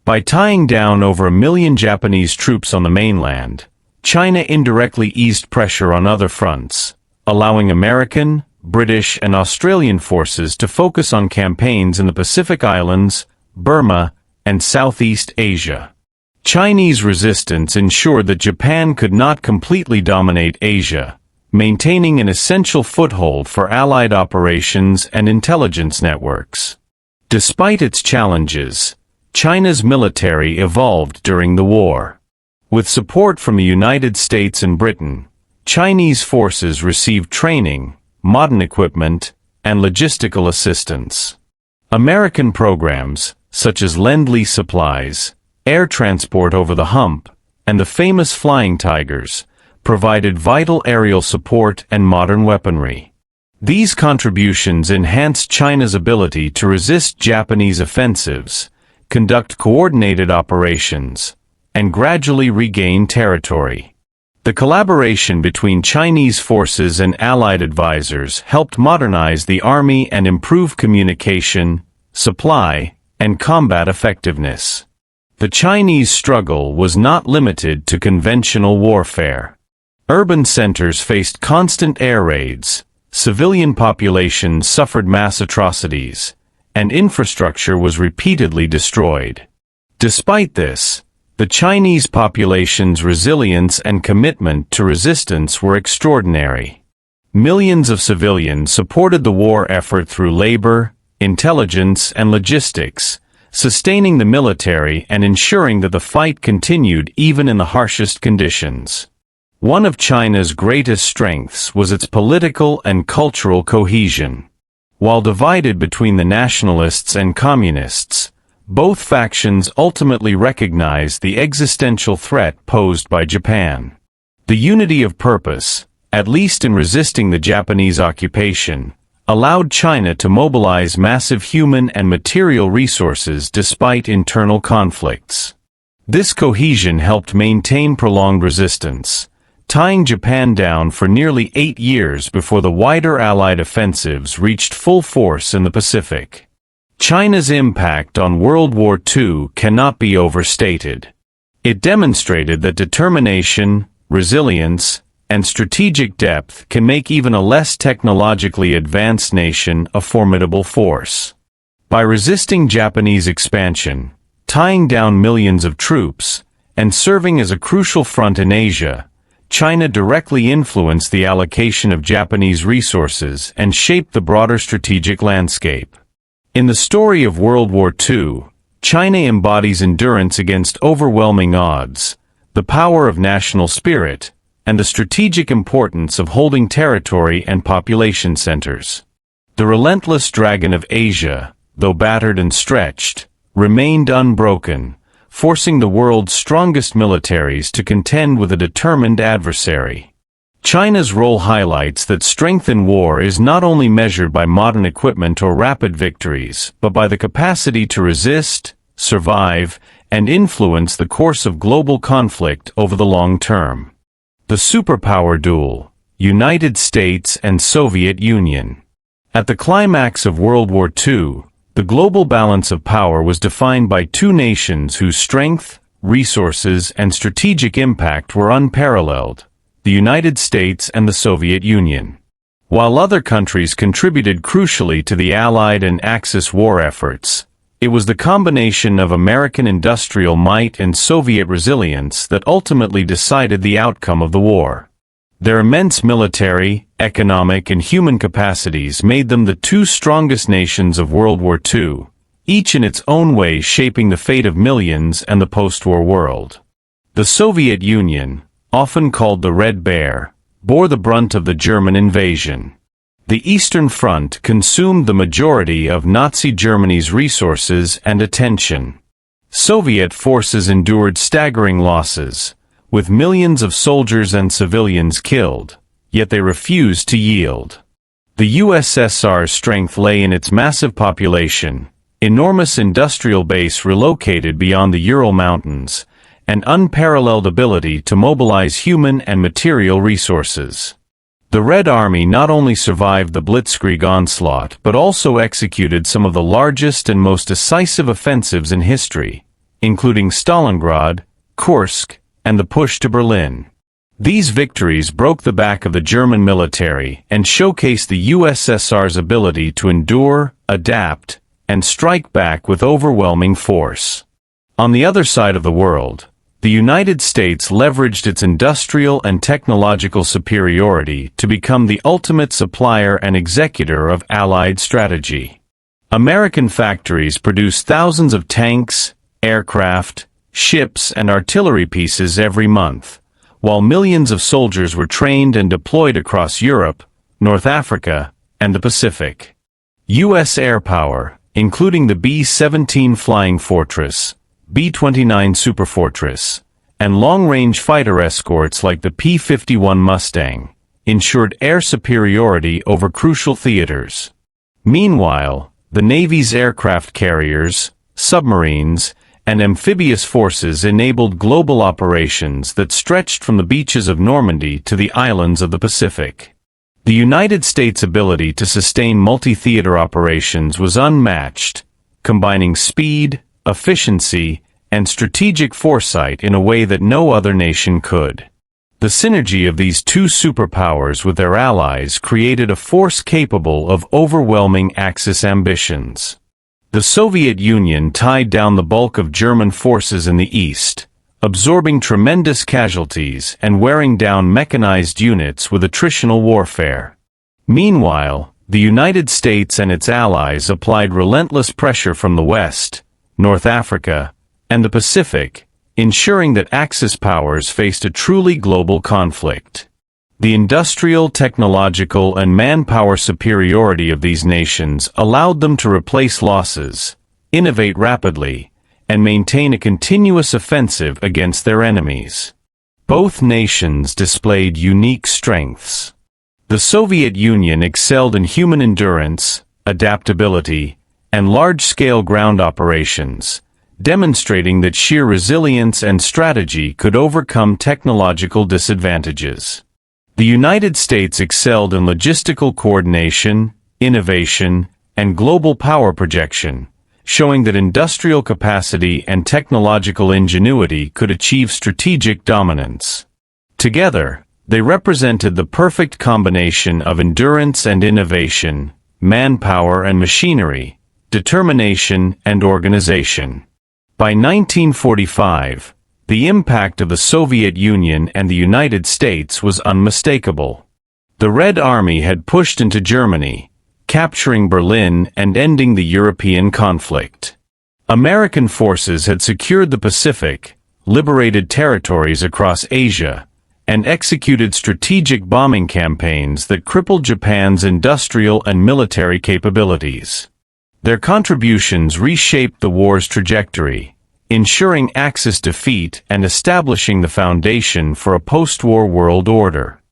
Speaker 1: By tying down over 1 million Japanese troops on the mainland, China indirectly eased pressure on other fronts, allowing American, British, and Australian forces to focus on campaigns in the Pacific Islands, Burma, and Southeast Asia. Chinese resistance ensured that Japan could not completely dominate Asia, maintaining an essential foothold for Allied operations and intelligence networks. Despite its challenges, China's military evolved during the war. With support from the United States and Britain, Chinese forces received training, modern equipment, and logistical assistance. American programs, such as Lend-Lease supplies, air transport over the hump, and the famous Flying Tigers, provided vital aerial support and modern weaponry. These contributions enhanced China's ability to resist Japanese offensives, conduct coordinated operations, and gradually regain territory. The collaboration between Chinese forces and Allied advisors helped modernize the army and improve communication, supply, and combat effectiveness. The Chinese struggle was not limited to conventional warfare. Urban centers faced constant air raids, civilian populations suffered mass atrocities, and infrastructure was repeatedly destroyed. Despite this, the Chinese population's resilience and commitment to resistance were extraordinary. Millions of civilians supported the war effort through labor, intelligence, and logistics, sustaining the military and ensuring that the fight continued even in the harshest conditions. One of China's greatest strengths was its political and cultural cohesion. While divided between the nationalists and communists, both factions ultimately recognized the existential threat posed by Japan. The unity of purpose, at least in resisting the Japanese occupation, allowed China to mobilize massive human and material resources despite internal conflicts. This cohesion helped maintain prolonged resistance, tying Japan down for nearly 8 years before the wider Allied offensives reached full force in the Pacific. China's impact on World War II cannot be overstated. It demonstrated that determination, resilience, and strategic depth can make even a less technologically advanced nation a formidable force. By resisting Japanese expansion, tying down millions of troops, and serving as a crucial front in Asia, China directly influenced the allocation of Japanese resources and shaped the broader strategic landscape. In the story of World War II, China embodies endurance against overwhelming odds, the power of national spirit, and the strategic importance of holding territory and population centers. The relentless dragon of Asia, though battered and stretched, remained unbroken, forcing the world's strongest militaries to contend with a determined adversary. China's role highlights that strength in war is not only measured by modern equipment or rapid victories, but by the capacity to resist, survive, and influence the course of global conflict over the long term. The superpower duel, United States and Soviet Union. At the climax of World War II, the global balance of power was defined by two nations whose strength, resources, and strategic impact were unparalleled, the United States and the Soviet Union. While other countries contributed crucially to the Allied and Axis war efforts, it was the combination of American industrial might and Soviet resilience that ultimately decided the outcome of the war. Their immense military, economic, and human capacities made them the two strongest nations of World War II, each in its own way shaping the fate of millions and the post-war world. The Soviet Union, often called the Red Bear, bore the brunt of the German invasion. The Eastern Front consumed the majority of Nazi Germany's resources and attention. Soviet forces endured staggering losses, with millions of soldiers and civilians killed, yet they refused to yield. The USSR's strength lay in its massive population, enormous industrial base relocated beyond the Ural Mountains, and unparalleled ability to mobilize human and material resources. The Red Army not only survived the Blitzkrieg onslaught but also executed some of the largest and most decisive offensives in history, including Stalingrad, Kursk, and the push to Berlin. These victories broke the back of the German military and showcased the USSR's ability to endure, adapt, and strike back with overwhelming force. On the other side of the world, the United States leveraged its industrial and technological superiority to become the ultimate supplier and executor of Allied strategy. American factories produced thousands of tanks, aircraft, ships, and artillery pieces every month, while millions of soldiers were trained and deployed across Europe, North Africa, and the Pacific. U.S. air power, including the B-17 Flying Fortress, B-29 Superfortress, and long-range fighter escorts like the P-51 Mustang, ensured air superiority over crucial theaters. Meanwhile, the Navy's aircraft carriers, submarines, and amphibious forces enabled global operations that stretched from the beaches of Normandy to the islands of the Pacific. The United States' ability to sustain multi-theater operations was unmatched, combining speed, efficiency, and strategic foresight in a way that no other nation could. The synergy of these two superpowers with their allies created a force capable of overwhelming Axis ambitions. The Soviet Union tied down the bulk of German forces in the east, absorbing tremendous casualties and wearing down mechanized units with attritional warfare. Meanwhile, the United States and its allies applied relentless pressure from the West, North Africa, and the Pacific, ensuring that Axis powers faced a truly global conflict. The industrial, technological, and manpower superiority of these nations allowed them to replace losses, innovate rapidly, and maintain a continuous offensive against their enemies. Both nations displayed unique strengths. The Soviet Union excelled in human endurance, adaptability, and large-scale ground operations, demonstrating that sheer resilience and strategy could overcome technological disadvantages. The United States excelled in logistical coordination, innovation, and global power projection, showing that industrial capacity and technological ingenuity could achieve strategic dominance. Together, they represented the perfect combination of endurance and innovation, manpower and machinery, determination and organization. By 1945, the impact of the Soviet Union and the United States was unmistakable. The Red Army had pushed into Germany, capturing Berlin and ending the European conflict. American forces had secured the Pacific, liberated territories across Asia, and executed strategic bombing campaigns that crippled Japan's industrial and military capabilities. Their contributions reshaped the war's trajectory, ensuring Axis defeat and establishing the foundation for a post-war world order.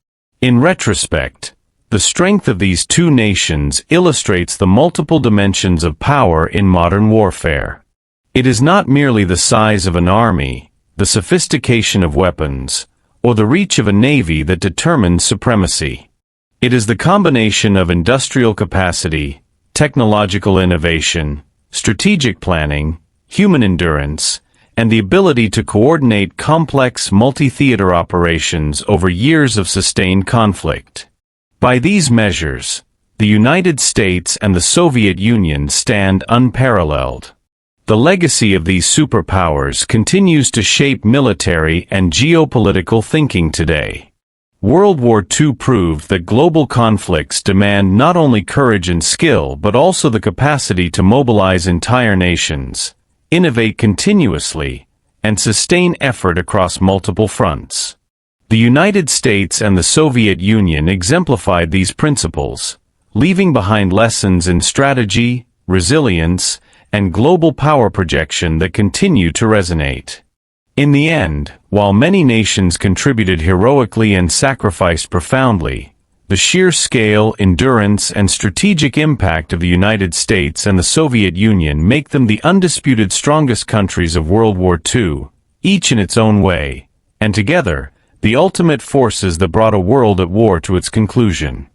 Speaker 1: In retrospect, the strength of these two nations illustrates the multiple dimensions of power in modern warfare. It is not merely the size of an army, the sophistication of weapons, or the reach of a navy that determines supremacy. It is the combination of industrial capacity, technological innovation, strategic planning, human endurance, and the ability to coordinate complex multi-theater operations over years of sustained conflict. By these measures, the United States and the Soviet Union stand unparalleled. The legacy of these superpowers continues to shape military and geopolitical thinking today. World War II proved that global conflicts demand not only courage and skill but also the capacity to mobilize entire nations, innovate continuously, and sustain effort across multiple fronts. The United States and the Soviet Union exemplified these principles, leaving behind lessons in strategy, resilience, and global power projection that continue to resonate. In the end, while many nations contributed heroically and sacrificed profoundly, the sheer scale, endurance, and strategic impact of the United States and the Soviet Union make them the undisputed strongest countries of World War II, each in its own way, and together, the ultimate forces that brought a world at war to its conclusion.